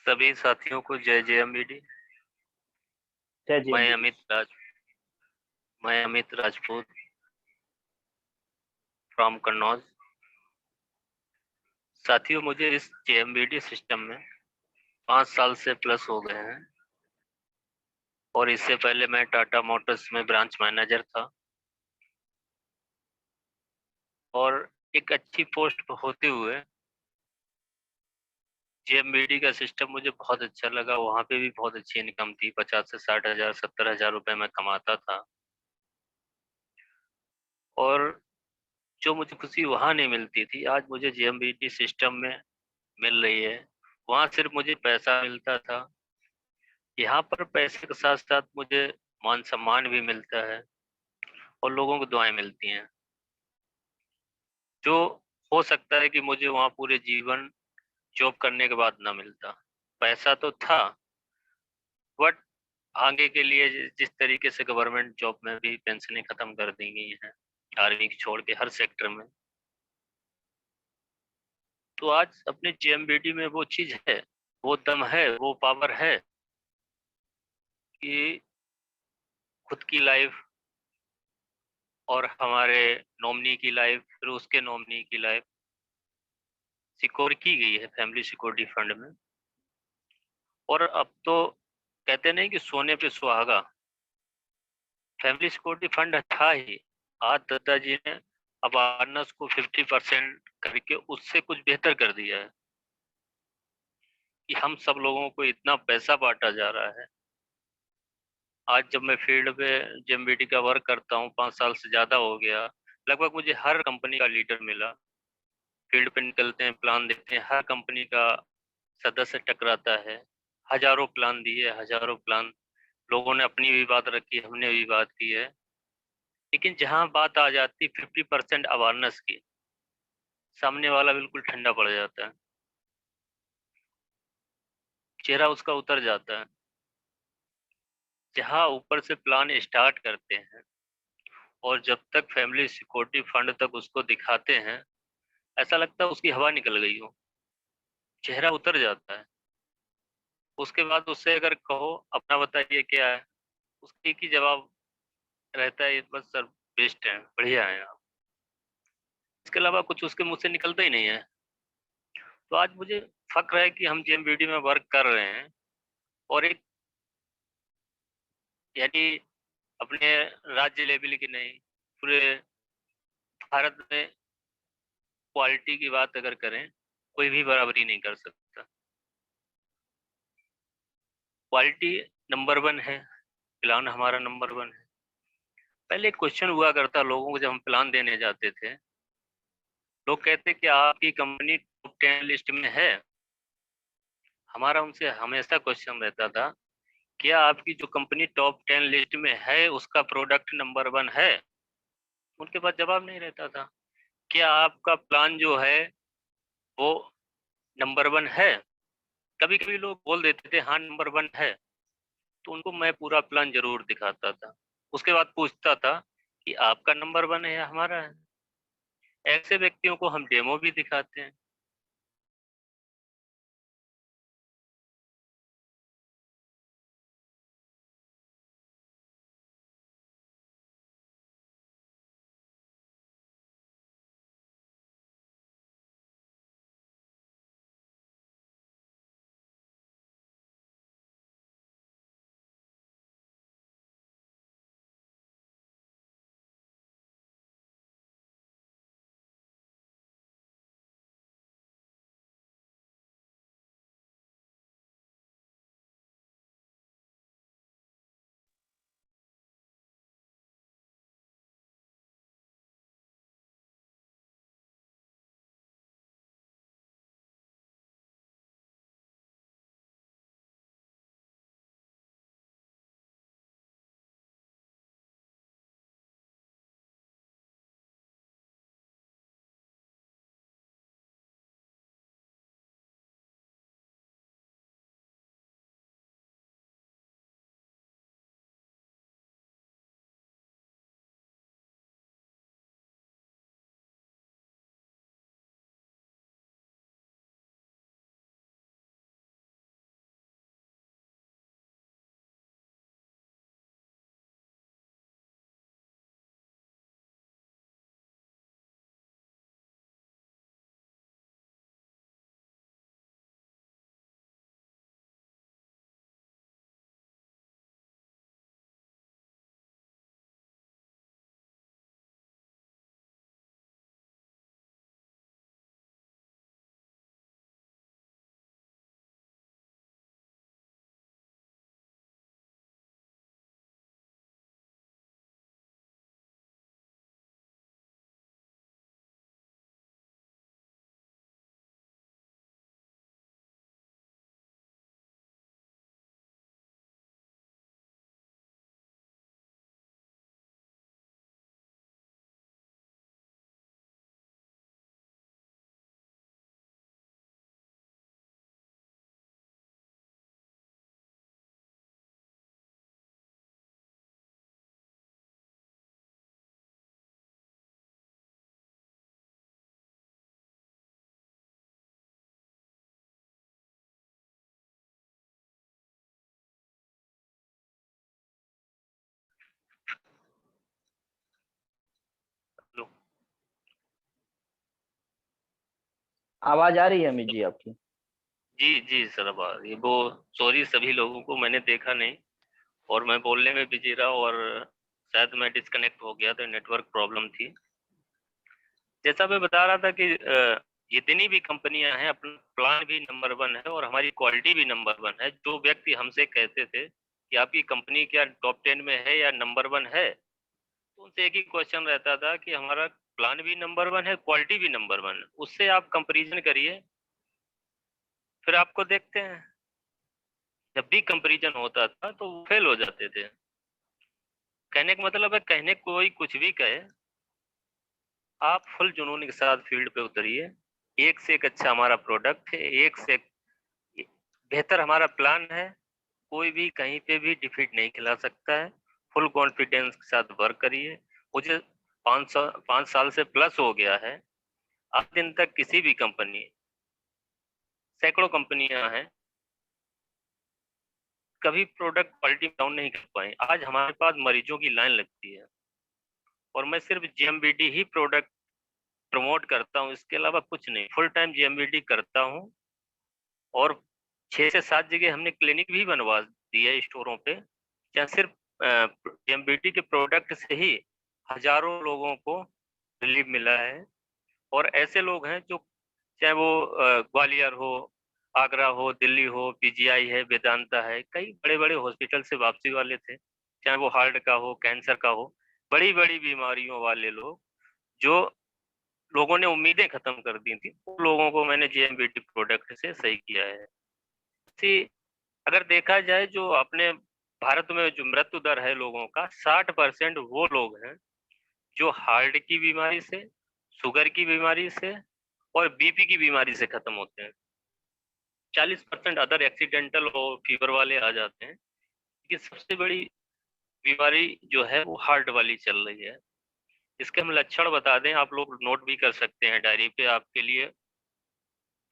सभी साथियों को जय जय अम्बेडी। जय जी मैं एमबीडी। अमित राज मैं अमित राजपूत फ्रॉम कन्नौज। साथियों, मुझे इस जेएमबीडी सिस्टम में 5 साल से प्लस हो गए हैं और इससे पहले मैं टाटा मोटर्स में ब्रांच मैनेजर था और एक अच्छी पोस्ट पर होते हुए जेएमबीडी का सिस्टम मुझे बहुत अच्छा लगा। वहाँ पे भी बहुत अच्छी इनकम थी, 50 से 60 हजार 70 हजार रुपए मैं कमाता था। और जो मुझे खुशी वहाँ नहीं मिलती थी, आज मुझे जेएमबीडी सिस्टम में मिल रही है। वहाँ सिर्फ मुझे पैसा मिलता था, यहाँ पर पैसे के साथ साथ मुझे मान सम्मान भी मिलता है और लोगों को दुआएं मिलती हैं, जो हो सकता है कि मुझे वहाँ पूरे जीवन जॉब करने के बाद ना मिलता। पैसा तो था, बट आगे के लिए जिस तरीके से गवर्नमेंट जॉब में भी पेंशनें खत्म कर दी गई हैं, आर्मी की छोड़ के हर सेक्टर में, तो आज अपने जेएमबीडी में वो चीज है, वो दम है, वो पावर है कि खुद की लाइफ और हमारे नॉमिनी की लाइफ, फिर उसके नॉमिनी की लाइफ सिक्योर की गई है फैमिली सिक्योरिटी फंड में। और अब तो कहते नहीं कि सोने पे सुहागा, फैमिली सिक्योरिटी फंड था ही। आज दादाजी ने अवेयरनेस को 50% करके उससे कुछ बेहतर कर दिया है कि हम सब लोगों को इतना पैसा बांटा जा रहा है। आज जब मैं फील्ड पे जेएमबीडी का वर्क करता हूँ, 5 साल से ज़्यादा हो गया, लगभग मुझे हर कंपनी का लीडर मिला। फील्ड पे निकलते हैं, प्लान देते हैं, हर कंपनी का सदस्य टकराता है। हजारों प्लान दिए, हजारों प्लान, लोगों ने अपनी भी बात रखी, हमने भी बात की है। लेकिन जहां बात आ जाती 50% अवेयरनेस की, सामने वाला बिल्कुल ठंडा पड़ जाता है, चेहरा उसका उतर जाता है। जहां ऊपर से प्लान स्टार्ट करते हैं और जब तक फैमिली सिक्योरिटी फंड तक उसको दिखाते हैं, ऐसा लगता है उसकी हवा निकल गई हो, चेहरा उतर जाता है। उसके बाद उससे अगर कहो अपना बताइए क्या है, उसका एक ही जवाब रहता है, बस सर बेस्ट है, बढ़िया है आप। इसके अलावा कुछ उसके मुंह से निकलता ही नहीं है। तो आज मुझे फक्र है कि हम जेएमबीडी में वर्क कर रहे हैं और एक, यानी अपने राज्य लेवल की नहीं, पूरे भारत में क्वालिटी की बात अगर करें, कोई भी बराबरी नहीं कर सकता। क्वालिटी नंबर 1 है, प्लान हमारा नंबर 1 है। पहले एक क्वेश्चन हुआ करता लोगों को जब हम प्लान देने जाते थे, लोग कहते कि आपकी कंपनी टॉप 10 लिस्ट में है। हमारा उनसे हमेशा क्वेश्चन रहता था, क्या आपकी जो कंपनी टॉप 10 लिस्ट में है उसका प्रोडक्ट नंबर 1 है? उनके पास जवाब नहीं रहता था। क्या आपका प्लान जो है वो नंबर 1 है? कभी कभी लोग बोल देते थे हाँ नंबर 1 है, तो उनको मैं पूरा प्लान जरूर दिखाता था। उसके बाद पूछता था कि आपका नंबर 1 है या हमारा है। ऐसे व्यक्तियों को हम डेमो भी दिखाते हैं। आवाज आ रही है अमित जी आपकी? जी जी सर, ये वो सॉरी सभी लोगों को, मैंने देखा नहीं और मैं बोलने में बिजी रहा और शायद मैं डिस्कनेक्ट हो गया, तो नेटवर्क प्रॉब्लम थी। जैसा मैं बता रहा था कि जितनी भी कंपनियां हैं अपना प्लान भी नंबर वन है और हमारी क्वालिटी भी नंबर वन है। जो व्यक्ति हमसे कहते थे कि आपकी कंपनी क्या टॉप 10 में है या नंबर वन है, तो उनसे एक ही क्वेश्चन रहता था कि हमारा प्लान भी नंबर वन है, क्वालिटी भी नंबर वन है। उससे आप कंपैरिजन करिए, फिर आपको देखते हैं जब भी कंपैरिजन होता था तो वो फेल हो जाते थे। कहने का मतलब है, कहने कोई कुछ भी कहे, आप फुल जुनून के साथ फील्ड पे उतरिए। एक से एक अच्छा हमारा प्रोडक्ट है, एक से एक बेहतर हमारा प्लान है। कोई भी कहीं पे भी डिफीट नहीं खिला सकता है। फुल कॉन्फिडेंस के साथ वर्क करिए। मुझे 5 साल से प्लस हो गया है। आज दिन तक किसी भी कंपनी, सैकड़ों कंपनियां हैं, कभी प्रोडक्ट क्वालिटी डाउन नहीं कर पाई। आज हमारे पास मरीजों की लाइन लगती है और मैं सिर्फ जीएमबीडी ही प्रोडक्ट प्रमोट करता हूँ, इसके अलावा कुछ नहीं। फुल टाइम जीएमबीडी करता हूँ और 6 से 7 जगह हमने क्लिनिक भी बनवा दिए स्टोरों पे, जहाँ सिर्फ जीएमबीटी के प्रोडक्ट से ही हजारों लोगों को रिलीफ मिला है। और ऐसे लोग हैं जो, चाहे वो ग्वालियर हो, आगरा हो, दिल्ली हो, पीजीआई है, वेदांता है, कई बड़े बड़े हॉस्पिटल से वापसी वाले थे। चाहे वो हार्ट का हो, कैंसर का हो, बड़ी बड़ी बीमारियों वाले लोग, जो लोगों ने उम्मीदें खत्म कर दी थी, उन लोगों को मैंने जीएमबीटी प्रोडक्ट से सही किया है। इसी अगर देखा जाए, जो अपने भारत में जो मृत्यु दर है लोगों का, 60% वो लोग हैं जो हार्ट की बीमारी से, शुगर की बीमारी से और बीपी की बीमारी से खत्म होते हैं। 40% अदर एक्सीडेंटल और फीवर वाले आ जाते हैं। ये सबसे बड़ी बीमारी जो है वो हार्ट वाली चल रही है। इसके हम लक्षण बता दें, आप लोग नोट भी कर सकते हैं डायरी पे, आपके लिए,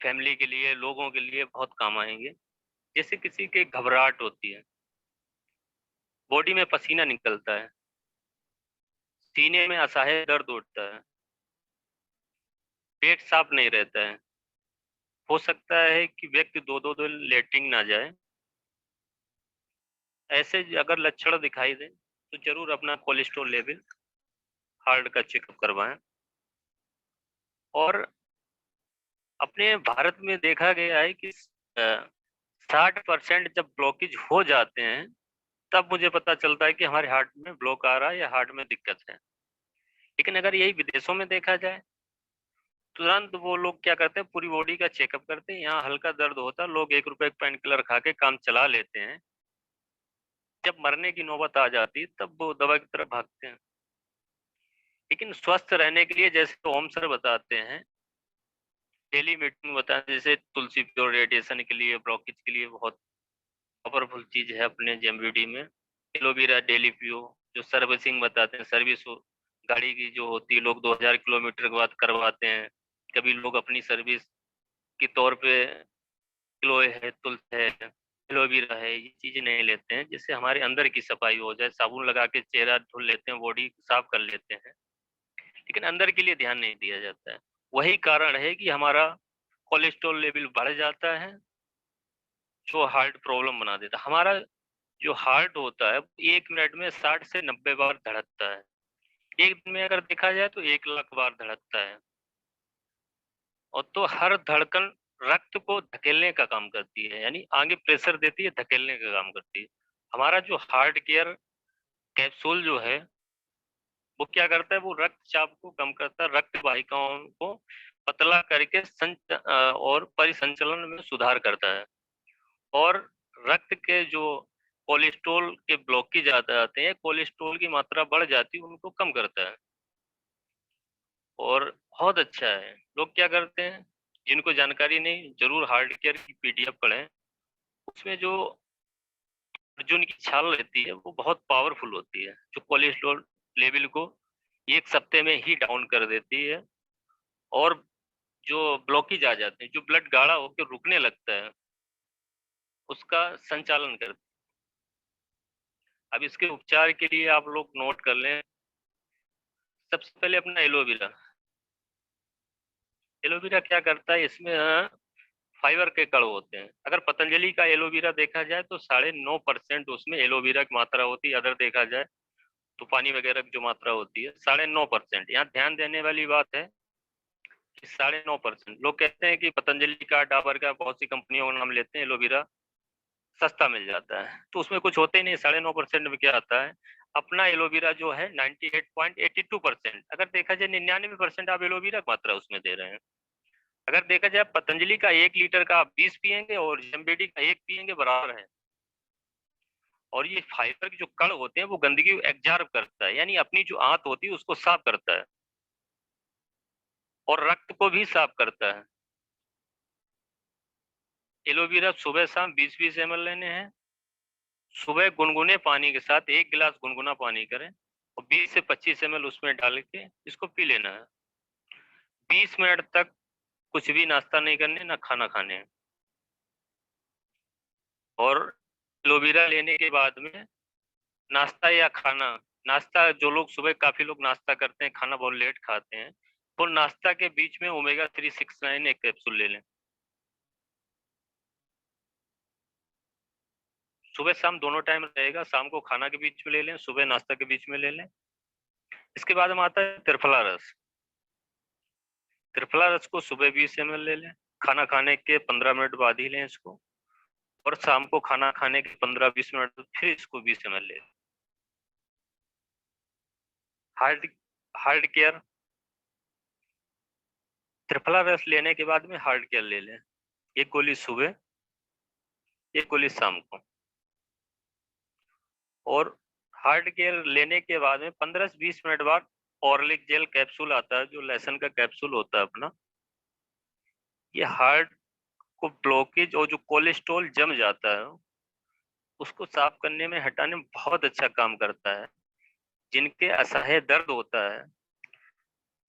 फैमिली के लिए, लोगों के लिए बहुत काम आएंगे। जैसे किसी के घबराहट होती है, बॉडी में पसीना निकलता है, सीने में असह्य दर्द उठता है, पेट साफ नहीं रहता है, हो सकता है कि व्यक्ति दो दो दिन लेटरिन ना जाए। ऐसे अगर लक्षण दिखाई दे तो जरूर अपना कोलेस्ट्रॉल लेवल, हार्ट का चेकअप करवाएं। और अपने भारत में देखा गया है कि 60% जब ब्लॉकेज हो जाते हैं, तब मुझे पता चलता है कि हमारे हार्ट में ब्लॉक आ रहा है या हार्ट में दिक्कत है। लेकिन अगर यही विदेशों में देखा जाए, तुरंत वो लोग क्या करते हैं, पूरी बॉडी का चेकअप करते हैं। यहाँ हल्का दर्द होता है, लोग 1 रुपए पेन किलर खा के काम चला लेते हैं। जब मरने की नौबत आ जाती है, तब वो दवा की तरफ भागते हैं। लेकिन स्वस्थ रहने के लिए, जैसे तो ओम सर बताते हैं, डेली मीटिंग बताते हैं, जैसे तुलसी प्योर रेडिएशन के लिए, ब्लॉकेज के लिए बहुत पावरफुल चीज है अपने जेमबीडी में। एलोवेरा डेली पियो। जो सर्विसिंग बताते हैं, सर्विस गाड़ी की जो होती है, लोग 2000 किलोमीटर के बाद करवाते हैं। कभी लोग अपनी सर्विस के तौर पे किलोए है, तुलसी है, एलोवेरा है, ये चीजें नहीं लेते हैं, जिससे हमारे अंदर की सफाई हो जाए। साबुन लगा के चेहरा धुल लेते हैं, बॉडी साफ कर लेते हैं, लेकिन अंदर के लिए ध्यान नहीं दिया जाता है। वही कारण है कि हमारा कोलेस्ट्रॉल लेवल बढ़ जाता है, जो हार्ट प्रॉब्लम बना देता है। हमारा जो हार्ट होता है, 1 मिनट में 60 से 90 बार धड़कता है। एक दिन में अगर देखा जाए तो 1 लाख बार धड़कता है। और तो हर धड़कन रक्त को धकेलने का काम करती है, यानी आगे प्रेशर देती है, धकेलने का काम करती है। हमारा जो हार्ट केयर कैप्सूल जो है, वो क्या करता है, वो रक्तचाप को कम करता है, रक्त वाहिकाओं को पतला करके और परिसंचलन में सुधार करता है। और रक्त के जो कोलेस्ट्रॉल के ब्लॉकेज आते हैं, कोलेस्ट्रॉल की मात्रा बढ़ जाती है, उनको कम करता है और बहुत अच्छा है। लोग क्या करते हैं, जिनको जानकारी नहीं, जरूर हार्ट केयर की पीडीएफ पढ़ें। उसमें जो अर्जुन की छाल रहती है, वो बहुत पावरफुल होती है, जो कोलेस्ट्रॉल लेवल को 1 सप्ताह में ही डाउन कर देती है। और जो ब्लॉकेज आ जाते हैं, जो ब्लड गाढ़ा होकर रुकने लगता है, उसका संचालन करती है। अब इसके उपचार के लिए आप लोग नोट कर लें, सबसे पहले अपना एलोवेरा, एलोवेरा क्या करता है, इसमें फाइबर के कण होते हैं। अगर पतंजलि का एलोवेरा देखा जाए तो 9.5% उसमें एलोवेरा की मात्रा होती है। अदर देखा जाए तो पानी वगैरह की जो मात्रा होती है 9.5%। यहाँ ध्यान देने वाली बात है कि 9.5%। लोग कहते हैं कि पतंजलि का, डाबर का, बहुत सी कंपनियों का नाम लेते हैं, एलोवेरा सस्ता मिल जाता है, तो उसमें कुछ होते ही नहीं। 9.5% में क्या आता है, अपना एलोवेरा जो है 98.82%। अगर देखा जाए 99% आप एलोवेरा की मात्रा उसमें दे रहे हैं। अगर देखा जाए पतंजलि का 1 लीटर का आप 20 पियेंगे और जेएमबीडी का 1 पियेंगे, बराबर है। और ये फाइबर के जो कण होते हैं वो गंदगी को एब्जॉर्ब करता है, यानी अपनी जो आंत होती है उसको साफ करता है और रक्त को भी साफ करता है। एलोवेरा सुबह शाम 20-20 ml लेने हैं। सुबह गुनगुने पानी के साथ 1 गिलास गुनगुना पानी करें और 20 से 25 ml उसमें डाल के इसको पी लेना है। 20 मिनट तक कुछ भी नाश्ता नहीं करने, ना खाना खाने। और एलोवेरा लेने के बाद में नाश्ता या खाना, नाश्ता जो लोग सुबह, काफी लोग नाश्ता करते हैं, खाना बहुत लेट खाते हैं, तो नाश्ता के बीच में ओमेगा 369 एक कैप्सूल ले लें। सुबह शाम दोनों टाइम रहेगा, शाम को खाना के बीच में ले लें, सुबह नाश्ता के बीच में ले लें। इसके बाद में आता है त्रिफला रस। त्रिफला रस को सुबह 20 ml ले लें, खाना खाने के 15 मिनट बाद ही लें इसको। और शाम को खाना खाने के 15-20 मिनट बाद फिर इसको 20 ml ले लें। हार्ट हार्ट केयर, त्रिफला रस लेने के बाद में हार्ट केयर ले लें। 1 गोली सुबह, 1 गोली शाम को। और हार्ट केयर लेने के बाद में 15 से 20 मिनट बाद ऑर्लिक जेल कैप्सूल आता है, जो लहसुन का कैप्सूल होता है अपना। ये हार्ट को ब्लॉकेज और जो कोलेस्ट्रॉल जम जाता है उसको साफ करने में, हटाने में बहुत अच्छा काम करता है। जिनके असह्य दर्द होता है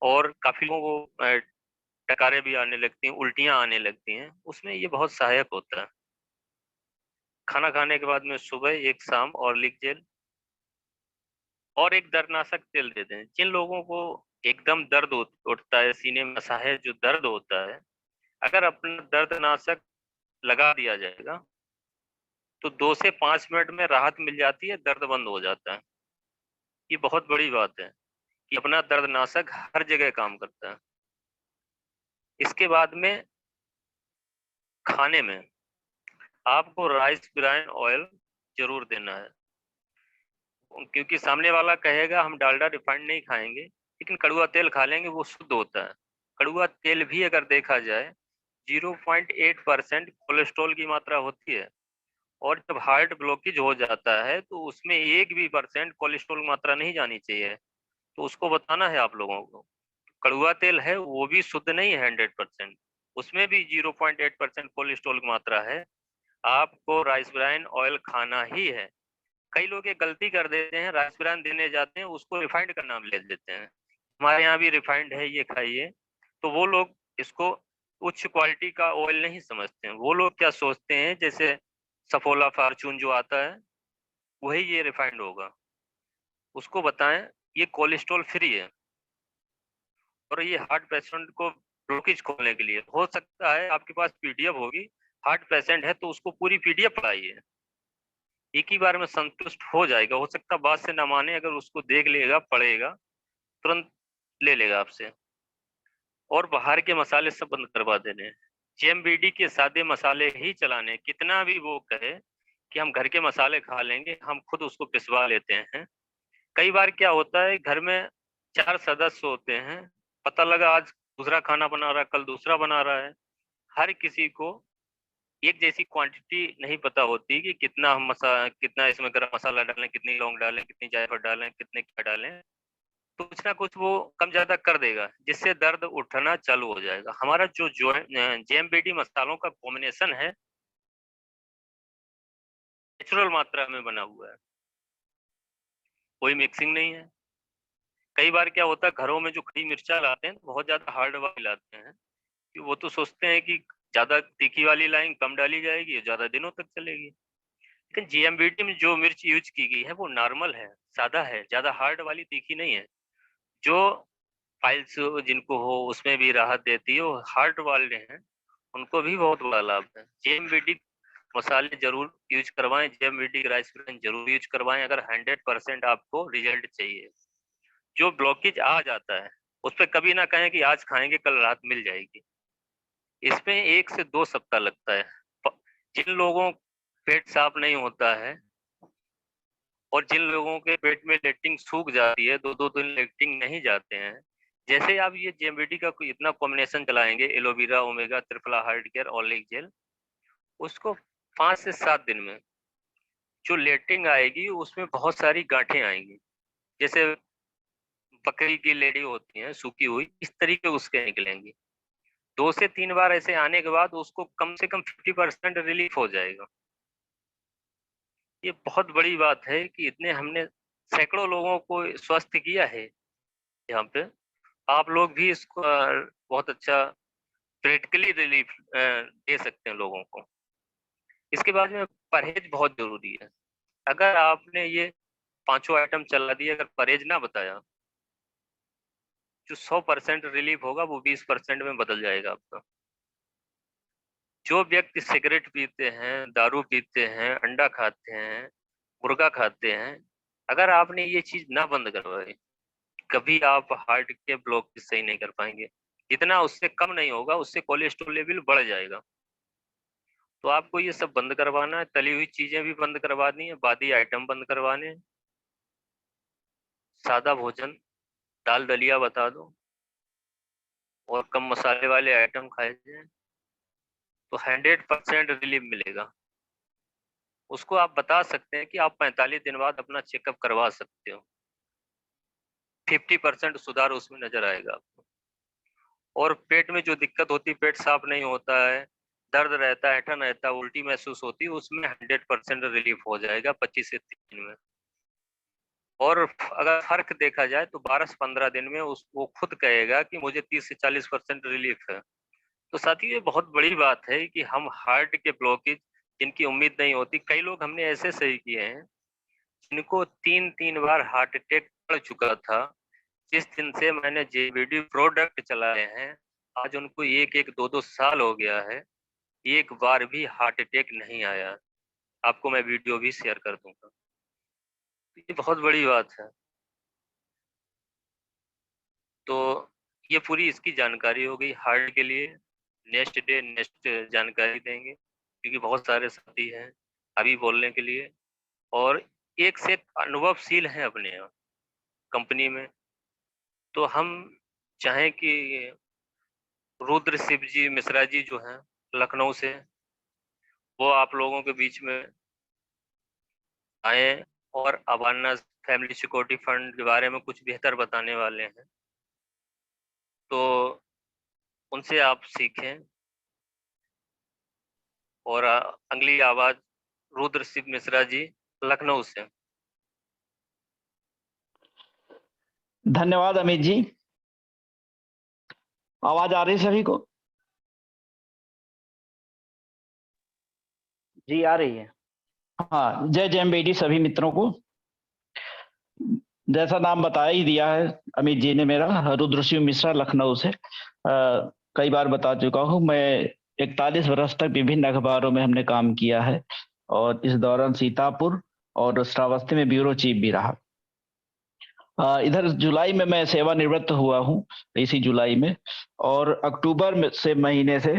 और काफी लोगों को डकारें भी आने लगती हैं, उल्टियां आने लगती हैं, उसमें ये बहुत सहायक होता है। खाना खाने के बाद में सुबह एक, शाम ऑर्लिक जेल। और एक दर्दनाशक तेल दे दें। जिन लोगों को एकदम दर्द उठता है सीने में, असहाय जो दर्द होता है, अगर अपना दर्दनाशक लगा दिया जाएगा तो 2 से 5 मिनट में राहत मिल जाती है, दर्द बंद हो जाता है। ये बहुत बड़ी बात है कि अपना दर्दनाशक हर जगह काम करता है। इसके बाद में खाने में आपको राइस ब्राइन ऑयल जरूर देना है, क्योंकि सामने वाला कहेगा हम डालडा रिफाइंड नहीं खाएंगे, लेकिन कड़ुआ तेल खा लेंगे, वो शुद्ध होता है। कड़ुआ तेल भी अगर देखा जाए 0.8% कोलेस्ट्रॉल की मात्रा होती है। और जब हार्ट ब्लॉकेज हो जाता है तो उसमें 1% भी कोलेस्ट्रॉल मात्रा नहीं जानी चाहिए। तो उसको बताना है आप लोगों को, कड़ुआ तेल है वो भी शुद्ध नहीं है 100%, उसमें भी 0.8% कोलेस्ट्रॉल की मात्रा है। आपको राइस ब्राइन ऑयल खाना ही है। कई लोग ये गलती कर देते हैं, राइस ब्रान देने जाते हैं उसको रिफाइंड का नाम ले देते हैं, हमारे यहाँ भी रिफाइंड है ये खाइए। तो वो लोग इसको उच्च क्वालिटी का ऑयल नहीं समझते हैं। वो लोग क्या सोचते हैं, जैसे सफोला फॉर्चून जो आता है वही ये रिफाइंड होगा। उसको बताएं ये कोलेस्ट्रॉल फ्री है। और ये हार्ट पेशेंट को ब्लॉकेज खोलने के लिए हो सकता है। आपके पास पीडीएफ होगी, हार्ट पेशेंट है तो उसको पूरी पीडीएफ पढ़ाइए, एक ही बार में संतुष्ट हो जाएगा। हो सकता बात से ना माने, अगर उसको देख लेगा, पढ़ेगा, तुरंत ले लेगा आपसे। और बाहर के मसाले सब बंद करवा देने, जेएमबीडी के सादे मसाले ही चलाने। कितना भी वो कहे कि हम घर के मसाले खा लेंगे, हम खुद उसको पिसवा लेते हैं। कई बार क्या होता है, घर में 4 सदस्य होते हैं, पता लगा आज दूसरा खाना बना रहा है, कल दूसरा बना रहा है। हर किसी को एक जैसी क्वांटिटी नहीं पता होती कि कितना इसमें गरम मसाला डालें, कितनी लौंग डालें, कितनी जायफल डालें, कितने क्या डालें। तो कुछ ना कुछ वो कम ज्यादा कर देगा, जिससे दर्द उठना चालू हो जाएगा। हमारा जो जेएमबीडी मसालों का कॉम्बिनेशन है, नेचुरल मात्रा में बना हुआ है, कोई मिक्सिंग नहीं है। कई बार क्या होता है, घरों में जो खड़ी मिर्चा लाते हैं बहुत ज्यादा हार्ड वाली लाते हैं, कि वो तो सोचते हैं कि ज्यादा तीखी वाली लाएंगे, कम डाली जाएगी, ज्यादा दिनों तक चलेगी। लेकिन जीएमबीटी में जो मिर्च यूज की गई है वो नॉर्मल है, सादा है, ज्यादा हार्ड वाली तीखी नहीं है। जो फाइल्स जिनको हो उसमें भी राहत देती है, और हार्ट वाले हैं उनको भी बहुत बड़ा लाभ है। जेएमबीडी मसाले जरूर यूज करवाएं, जेएमबीडी राइस ब्रान जरूर यूज करवाएं अगर 100% आपको रिजल्ट चाहिए। जो ब्लॉकेज आ जाता है उस पर कभी ना कहें कि आज खाएंगे कल रात मिल जाएगी, इसमें 1 से 2 सप्ताह लगता है। जिन लोगों पेट साफ नहीं होता है और जिन लोगों के पेट में लेटरिन सूख जाती है, 2-2 दिन लेटरिन नहीं जाते हैं, जैसे आप ये जेएमबीडी का कोई इतना कॉम्बिनेशन चलाएंगे, aloe vera, omega, triphala heart care, ऑलिक जेल, उसको 5 से 7 दिन में जो लेटरिन आएगी उसमें बहुत सारी गांठें आएंगी, जैसे बकरी की लेडी होती है सूखी हुई, इस तरीके उसके निकलेंगी। 2 से 3 बार ऐसे आने के बाद उसको कम से कम 50% रिलीफ हो जाएगा। ये बहुत बड़ी बात है कि इतने हमने सैकड़ों लोगों को स्वस्थ किया है यहाँ पे। आप लोग भी इसको बहुत अच्छा प्रैक्टिकली रिलीफ दे सकते हैं लोगों को। इसके बाद में परहेज बहुत जरूरी है। अगर आपने ये 5 आइटम चला दिए, अगर परहेज ना बताया, जो 100% रिलीफ होगा वो 20% में बदल जाएगा आपका। जो व्यक्ति सिगरेट पीते हैं, दारू पीते हैं, अंडा खाते हैं, मुर्गा खाते हैं, अगर आपने ये चीज ना बंद करवाई, कभी आप हार्ट के ब्लॉक सही नहीं कर पाएंगे। जितना उससे कम नहीं होगा उससे कोलेस्ट्रॉल लेवल बढ़ जाएगा। तो आपको ये सब बंद करवाना है, तली हुई चीजें भी बंद करवानी है, बादी आइटम बंद करवाने हैं, सादा भोजन, दाल दलिया बता दो, और कम मसाले वाले आइटम खाए जाए, तो 100% रिलीफ मिलेगा। उसको आप बता सकते हैं कि आप 45 दिन बाद अपना चेकअप करवा सकते हो, 50% सुधार उसमें नजर आएगा आपको। और पेट में जो दिक्कत होती है, पेट साफ नहीं होता है, दर्द रहता है, ऐंठन रहता है, उल्टी महसूस होती है, उसमें 100% रिलीफ हो जाएगा 25 से 30 दिन में। और अगर फर्क देखा जाए तो 12 से 15 दिन में वो खुद कहेगा कि मुझे 30 से 40% रिलीफ है। तो साथियों ये बहुत बड़ी बात है कि हम हार्ट के ब्लॉकेज जिनकी उम्मीद नहीं होती, कई लोग हमने ऐसे सही किए हैं जिनको 3-3 बार हार्ट अटैक पड़ चुका था। जिस दिन से मैंने जेबीडी प्रोडक्ट चलाए हैं, आज उनको 1-1, 2-2 साल हो गया है, एक बार भी हार्ट अटैक नहीं आया। आपको मैं वीडियो भी शेयर कर दूंगा। ये बहुत बड़ी बात है। तो ये पूरी इसकी जानकारी हो गई हार्ट के लिए। नेक्स्ट डे नेक्स्ट जानकारी देंगे, क्योंकि बहुत सारे साथी हैं अभी बोलने के लिए, और एक से एक अनुभवशील हैं अपने यहाँ कंपनी में। तो हम चाहें कि रुद्र शिव जी मिश्रा जी जो हैं लखनऊ से, वो आप लोगों के बीच में आए और अवाना फैमिली सिक्योरिटी फंड के बारे में कुछ बेहतर बताने वाले हैं। तो उनसे आप सीखें। और अगली आवाज रुद्र शिव मिश्रा जी लखनऊ से। धन्यवाद अमित जी। आवाज आ रही है सभी को? जी आ रही है। हाँ, जय जेएमबीडी सभी मित्रों को। जैसा नाम बता ही दिया है अमित जी ने मेरा, रुद्र शिव मिश्रा लखनऊ से। कई बार बता चुका हूँ, मैं 41 वर्ष तक विभिन्न अखबारों में हमने काम किया है, और इस दौरान सीतापुर और श्रावस्ती में ब्यूरो चीफ भी रहा। इधर जुलाई में मैं सेवानिवृत्त हुआ हूँ, इसी जुलाई में, और अक्टूबर में से महीने से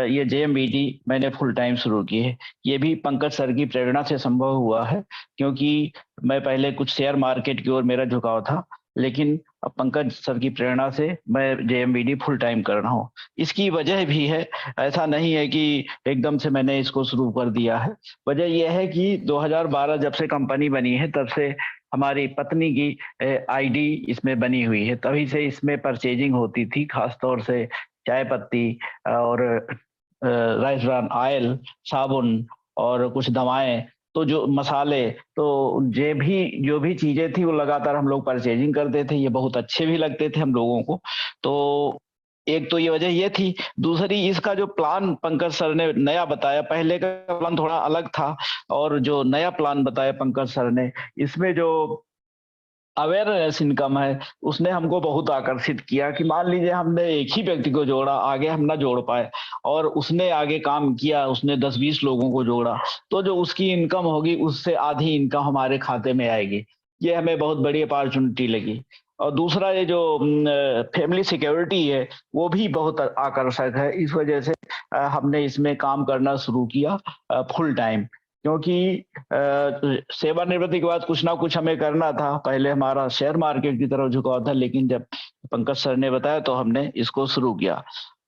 ये जेएमबीडी मैंने फुल टाइम शुरू की है। ये भी पंकज सर की प्रेरणा से संभव हुआ है, क्योंकि मैं पहले कुछ शेयर मार्केट की ओर मेरा झुकाव था, लेकिन अब पंकज सर की प्रेरणा से मैं जेएमबीडी फुल टाइम कर रहा हूँ। इसकी वजह भी है, ऐसा नहीं है कि एकदम से मैंने इसको शुरू कर दिया है। वजह यह है कि 2012 जब से कंपनी बनी है तब से हमारी पत्नी की आईडी इसमें बनी हुई है, तभी से इसमें परचेजिंग होती थी, खासतौर से चाय पत्ती और राइस ब्रान ऑयल, साबुन और कुछ दवाएं, तो जो मसाले, तो जो भी चीजें थी वो लगातार हम लोग परचेजिंग करते थे। ये बहुत अच्छे भी लगते थे हम लोगों को। तो एक तो ये वजह ये थी। दूसरी, इसका जो प्लान पंकज सर ने नया बताया, पहले का प्लान थोड़ा अलग था, और जो नया प्लान बताया पंकज सर ने, इसमें जो अवेयरनेस इनकम है, उसने हमको बहुत आकर्षित किया कि मान लीजिए हमने एक ही व्यक्ति को जोड़ा, आगे हम ना जोड़ पाए और उसने आगे काम किया, उसने 10-20 लोगों को जोड़ा, तो जो उसकी इनकम होगी उससे आधी इनकम हमारे खाते में आएगी। ये हमें बहुत बड़ी अपॉर्च्युनिटी लगी। और दूसरा ये जो फैमिली सिक्योरिटी है, वो भी बहुत आकर्षक है। इस वजह से हमने इसमें काम करना शुरू किया फुल टाइम, क्योंकि सेवानिवृत्ति के बाद कुछ ना कुछ हमें करना था। पहले हमारा शेयर मार्केट की तरफ झुकाव था, लेकिन जब पंकज सर ने बताया तो हमने इसको शुरू किया।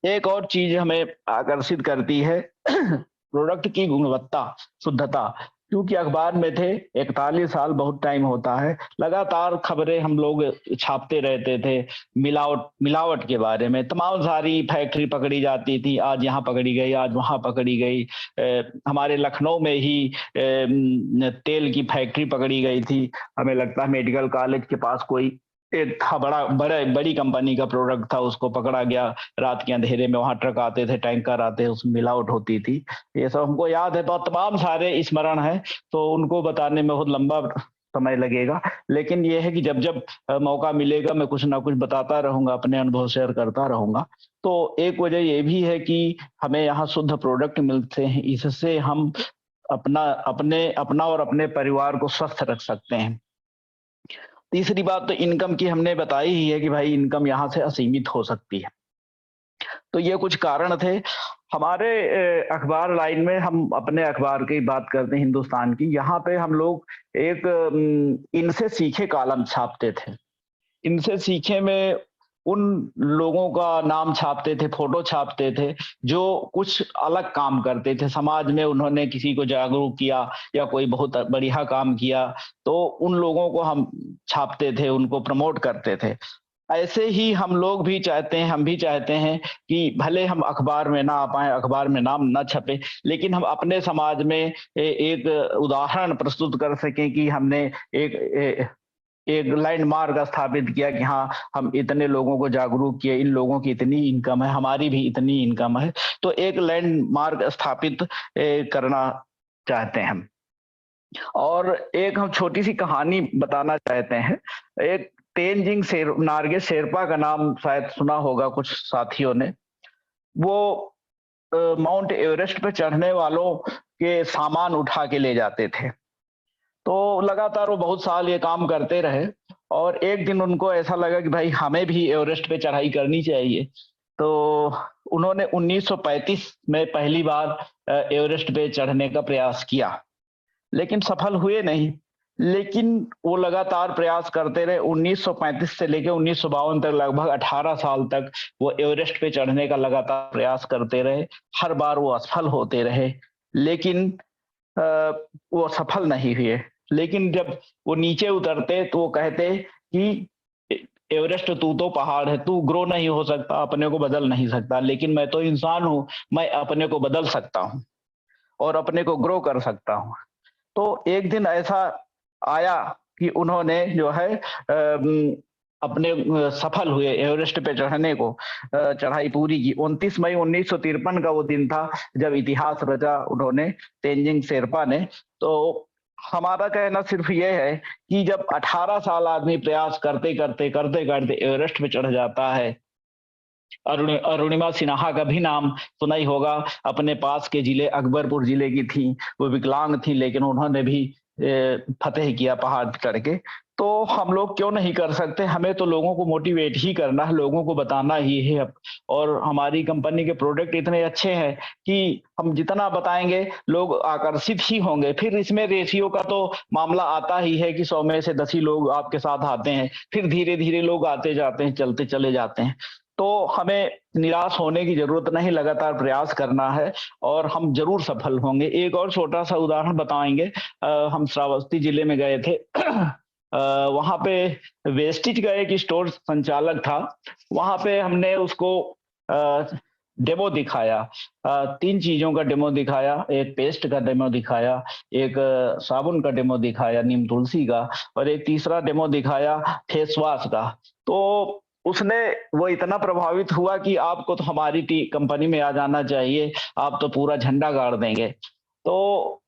एक और चीज हमें आकर्षित करती है प्रोडक्ट की गुणवत्ता, शुद्धता, क्योंकि अखबार में थे 41 साल बहुत टाइम होता है, लगातार खबरें हम लोग छापते रहते थे मिलावट के बारे में। तमाम सारी फैक्ट्री पकड़ी जाती थी, आज यहाँ पकड़ी गई, आज वहां पकड़ी गई। हमारे लखनऊ में ही तेल की फैक्ट्री पकड़ी गई थी। हमें लगता है मेडिकल कॉलेज के पास कोई एक था, बड़ी कंपनी का प्रोडक्ट था, उसको पकड़ा गया। रात के अंधेरे में वहां ट्रक आते थे, टैंकर आते, उसमें मिलावट होती थी। ये सब हमको याद है, तो तमाम सारे स्मरण है, तो उनको बताने में बहुत लंबा समय लगेगा। लेकिन ये है कि जब जब मौका मिलेगा मैं कुछ ना कुछ बताता रहूंगा, अपने अनुभव शेयर करता रहूंगा। तो एक वजह ये भी है कि हमें यहाँ शुद्ध प्रोडक्ट मिलते हैं, इससे हम अपना और अपने परिवार को स्वस्थ रख सकते हैं। तीसरी बात तो इनकम की हमने बताई ही है कि भाई इनकम यहाँ से असीमित हो सकती है। तो ये कुछ कारण थे हमारे अखबार लाइन में। हम अपने अखबार की बात करते हैं हिंदुस्तान की, यहाँ पे हम लोग एक इनसे सीखे कॉलम छापते थे। इनसे सीखे में उन लोगों का नाम छापते थे, फोटो छापते थे जो कुछ अलग काम करते थे समाज में। उन्होंने किसी को जागरूक किया या कोई बहुत बढ़िया काम किया, तो उन लोगों को हम छापते थे, उनको प्रमोट करते थे। ऐसे ही हम लोग भी चाहते हैं, हम भी चाहते हैं कि भले हम अखबार में ना आ पाए, अखबार में नाम ना छपे, लेकिन हम अपने समाज में एक उदाहरण प्रस्तुत कर सकें कि हमने एक लैंडमार्क स्थापित किया कि हाँ, हम इतने लोगों को जागरूक किए, इन लोगों की इतनी इनकम है, हमारी भी इतनी इनकम है। तो एक लैंडमार्क स्थापित करना चाहते हैं हम। और एक हम छोटी सी कहानी बताना चाहते हैं। एक तेनजिंग नार्गे शेरपा का नाम शायद सुना होगा कुछ साथियों ने। वो माउंट एवरेस्ट पे चढ़ने वालों के सामान उठा के ले जाते थे। तो लगातार वो बहुत साल ये काम करते रहे और एक दिन उनको ऐसा लगा कि भाई हमें भी एवरेस्ट पे चढ़ाई करनी चाहिए। तो उन्होंने 1935 में पहली बार एवरेस्ट पे चढ़ने का प्रयास किया, लेकिन सफल हुए नहीं। लेकिन वो लगातार प्रयास करते रहे। 1935 से लेकर 1952 तक, लगभग 18 साल तक वो एवरेस्ट पे चढ़ने का लगातार प्रयास करते रहे। हर बार वो असफल होते रहे, लेकिन वो सफल नहीं हुए। लेकिन जब वो नीचे उतरते तो वो कहते कि एवरेस्ट तू तो पहाड़ है, तू ग्रो नहीं हो सकता, अपने को बदल नहीं सकता, लेकिन मैं तो इंसान हूं, मैं अपने को बदल सकता हूं और अपने को ग्रो कर सकता हूं। तो एक दिन ऐसा आया कि उन्होंने जो है अपने सफल हुए एवरेस्ट पे चढ़ने को, चढ़ाई पूरी की। 29 मई 1953 का वो दिन था जब इतिहास रचा उन्होंने, तेनजिंग शेरपा ने। तो हमारा कहना सिर्फ ये है कि जब 18 साल आदमी प्रयास करते करते एवरेस्ट पे चढ़ जाता है। अरुणिमा सिन्हा का भी नाम सुना ही होगा, अपने पास के जिले अकबरपुर जिले की थी, वो विकलांग थी, लेकिन उन्होंने भी फतेह किया पहाड़ चढ़ के। तो हम लोग क्यों नहीं कर सकते? हमें तो लोगों को मोटिवेट ही करना है, लोगों को बताना ही है। और हमारी कंपनी के प्रोडक्ट इतने अच्छे हैं कि हम जितना बताएंगे लोग आकर्षित ही होंगे। फिर इसमें रेशियो का तो मामला आता ही है कि 100 में से 10 ही लोग आपके साथ आते हैं, फिर धीरे धीरे लोग आते जाते हैं, चलते चले जाते हैं। तो हमें निराश होने की जरूरत नहीं, लगातार प्रयास करना है और हम जरूर सफल होंगे। एक और छोटा सा उदाहरण बताएंगे। हम श्रावस्ती जिले में गए थे। वहां पे वेस्टिज का एक स्टोर संचालक था। वहां पे हमने उसको डेमो दिखाया, 3 चीजों का डेमो दिखाया। एक पेस्ट का डेमो दिखाया, एक साबुन का डेमो दिखाया नीम तुलसी का, और एक तीसरा डेमो दिखाया फेस वॉश का। तो उसने वो इतना प्रभावित हुआ कि आपको तो हमारी कंपनी में आ जाना चाहिए, आप तो पूरा झंडा गाड़ देंगे। तो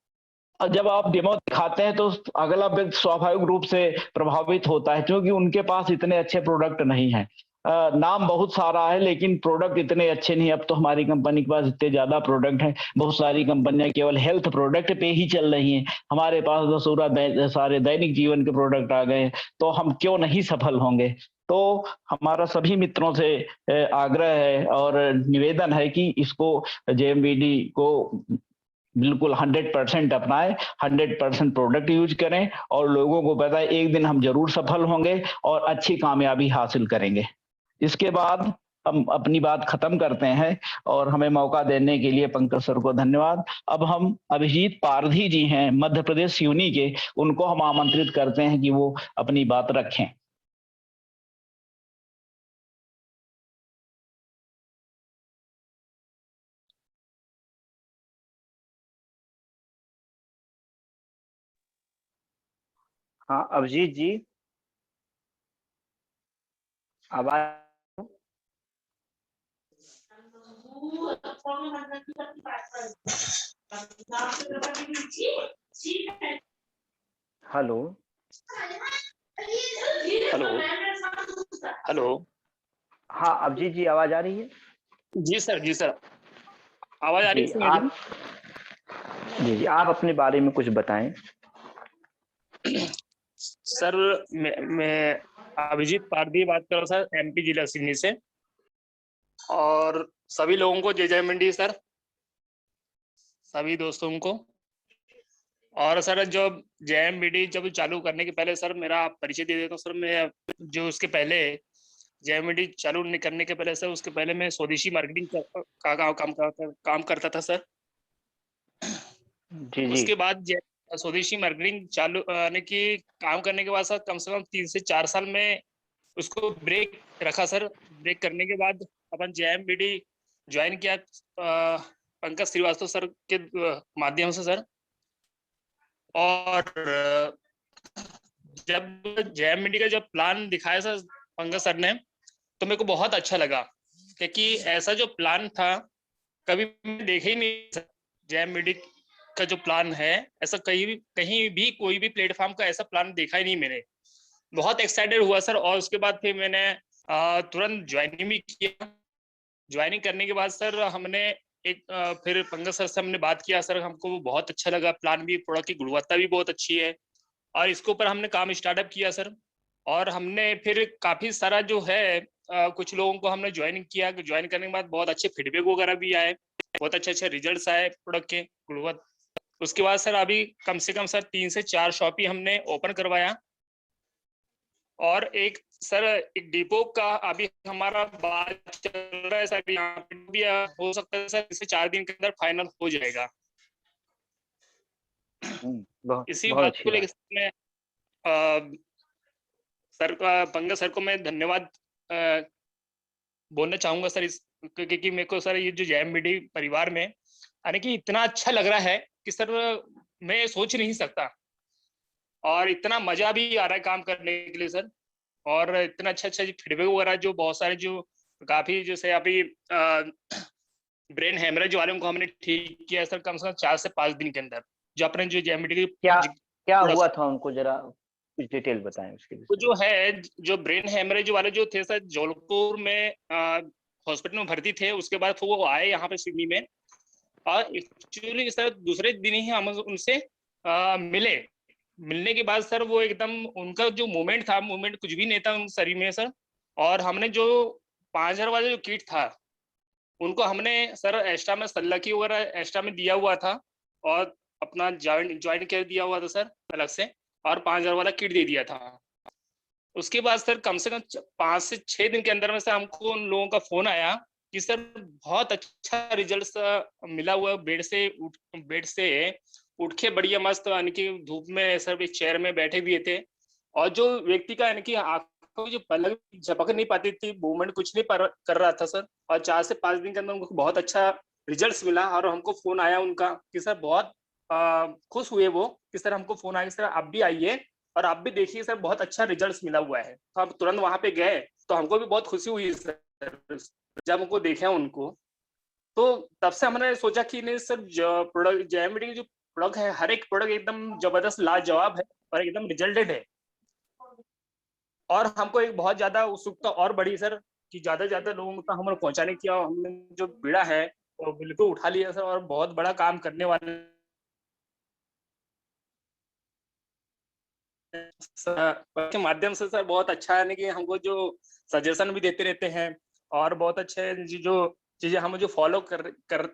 जब आप डेमो दिखाते हैं तो अगला व्यक्ति स्वाभाविक रूप से प्रभावित होता है, क्योंकि उनके पास इतने अच्छे प्रोडक्ट नहीं है। नाम बहुत सारा है लेकिन प्रोडक्ट इतने अच्छे नहीं। अब तो हमारी कंपनी के पास इतने ज्यादा प्रोडक्ट हैं, बहुत सारी कंपनियां केवल हेल्थ प्रोडक्ट पे ही चल रही हैं। हमारे पास तो सारे दैनिक जीवन के प्रोडक्ट आ गए हैं, तो हम क्यों नहीं सफल होंगे। तो हमारा सभी मित्रों से आग्रह है और निवेदन है कि इसको जेएमबीडी को बिल्कुल 100% अपनाएं, 100% प्रोडक्ट यूज करें और लोगों को बताएं एक दिन हम जरूर सफल होंगे और अच्छी कामयाबी हासिल करेंगे। इसके बाद हम अपनी बात खत्म करते हैं और हमें मौका देने के लिए पंकज सर को धन्यवाद। अब हम अभिजीत पारधी जी हैं मध्य प्रदेश सिवनी के, उनको हम आमंत्रित करते हैं कि वो अपनी बात रखें। हाँ अभिजीत जी, आवाज। Hello hello hello. हाँ अभिजीत जी, आवाज आ रही है? जी सर, आवाज आ रही जी है आप जी आप अपने बारे में कुछ बताएं। सर मैं अभिजीत पारधी बात कर रहा हूँ सर, एमपी जिला सिवनी से। और सभी लोगों को जय जय मंडी सर, सभी दोस्तों को। और सर जब जेएमबीडी जब चालू करने के पहले सर मेरा परिचय दे देता हूँ सर। मैं जो उसके पहले जेएमबीडी चालू करने के पहले सर, उसके पहले मैं स्वदेशी मार्केटिंग का काम करता था सर। जी जी उसके बाद स्वदेशी मार्केटिंग चालू यानी कि काम करने के बाद सर कम से कम 3 से 4 साल में उसको ब्रेक रखा सर। ब्रेक करने के बाद अपन जेएमबीडी ज्वाइन किया पंकज श्रीवास्तव सर के माध्यम से सर। और जब जेएमबीडी का जब प्लान दिखाया सर पंकज सर ने, तो मेरे को बहुत अच्छा लगा, क्योंकि ऐसा जो प्लान था कभी मैं देखे ही नहीं। जेएमबीडी का जो प्लान है ऐसा कहीं भी कोई भी प्लेटफॉर्म का ऐसा प्लान देखा ही नहीं मैंने। बहुत एक्साइटेड हुआ सर। और उसके बाद फिर मैंने तुरंत ज्वाइनिंग भी किया। ज्वाइनिंग करने के बाद सर हमने फिर पंकज सर से हमने बात किया सर। हमको वो बहुत अच्छा लगा प्लान भी, प्रोडक्ट की गुणवत्ता भी बहुत अच्छी है और इसके ऊपर हमने काम स्टार्टअप किया सर। और हमने फिर काफी सारा जो है कुछ लोगों को हमने ज्वाइन किया। ज्वाइन करने के बाद बहुत अच्छे फीडबैक वगैरह भी आए, बहुत अच्छे रिजल्ट्स आए प्रोडक्ट के गुणवत्ता। उसके बाद सर अभी कम से कम सर 3 से 4 शॉप ही हमने ओपन करवाया। और एक सर एक डिपो का अभी हमारा बात चल रहा है सर, यहाँ पे भी हो सकता है सर इसे 4 दिन के अंदर फाइनल हो जाएगा। इसी बहुत बात अच्छी को बात। लेकर मैं सर का पंकज सर को मैं धन्यवाद बोलना चाहूंगा सर। इस क्योंकि मेरे को सर ये जो जेएमबीडी परिवार में यानी कि इतना अच्छा लग रहा है कि सर मैं सोच नहीं सकता। और इतना मजा भी आ रहा है काम करने के लिए सर। और इतना अच्छा फीडबैक वगैरह जो बहुत सारे जो काफी जैसे अभी ब्रेन हेमरेज वालों को हमने ठीक किया सर कम से कम 4 से 5 दिन के अंदर। जो अपने जो जेएमबीडी क्या हुआ था उनको, जरा कुछ डिटेल बताएं उसके वो विषय जो है जो ब्रेन हेमरेज वाले जो थे सर, जबलपुर में हॉस्पिटल में भर्ती थे। उसके बाद वो आए यहाँ पे सिडनी में। और एक्चुअली सर दूसरे दिन ही हम उनसे मिले। मिलने के बाद सर वो एकदम उनका जो मूवमेंट था, मूवमेंट कुछ भी नहीं था उन शरीर में सर। और हमने जो 5000 वाला जो किट था उनको हमने सर एक्स्ट्रा में सल्लकी वगैरह एक्स्ट्रा में दिया हुआ था और अपना ज्वाइन कर दिया हुआ था सर अलग से। और 5000 वाला किट दे दिया था। उसके बाद सर कम से कम 5 से 6 दिन के अंदर में सर हमको उन लोगों का फोन आया कि सर बहुत अच्छा रिजल्ट मिला हुआ। बेड से उठ के बढ़िया मस्त यानी कि धूप में सर एक चेयर में बैठे हुए थे। और जो व्यक्ति का यानी कि आंखों की जो पलक झपक नहीं पाती थी, मूवमेंट कुछ नहीं कर रहा था सर। और 4 से 5 दिन के अंदर उनको बहुत अच्छा रिजल्ट मिला। और हमको फोन आया उनका कि सर बहुत खुश हुए वो कि सर हमको फोन आया सर आप भी आइए और आप भी देखिए सर बहुत अच्छा रिजल्ट मिला हुआ है। तो हम तुरंत वहां पे गए तो हमको भी बहुत खुशी हुई सर जब हमको देखा उनको। तो तब से हमने सोचा कि नहीं सर प्रोडक्ट जेएमबीडी की जो प्रोडक्ट है, हर एक प्रोडक्ट एकदम जबरदस्त लाजवाब है और एकदम रिजल्टेड है। और हमको एक बहुत ज्यादा उत्सुकता और बढ़ी सर कि ज्यादा से ज्यादा लोगों तक हमें पहुंचाने की, और हमने जो बीड़ा है वो बिल्कुल उठा लिया सर, और बहुत बड़ा काम करने वाले के माध्यम से सर बहुत अच्छा है कि हमको जो सजेशन भी देते रहते हैं, और बहुत अच्छे जो चीजें हम जो फॉलो कर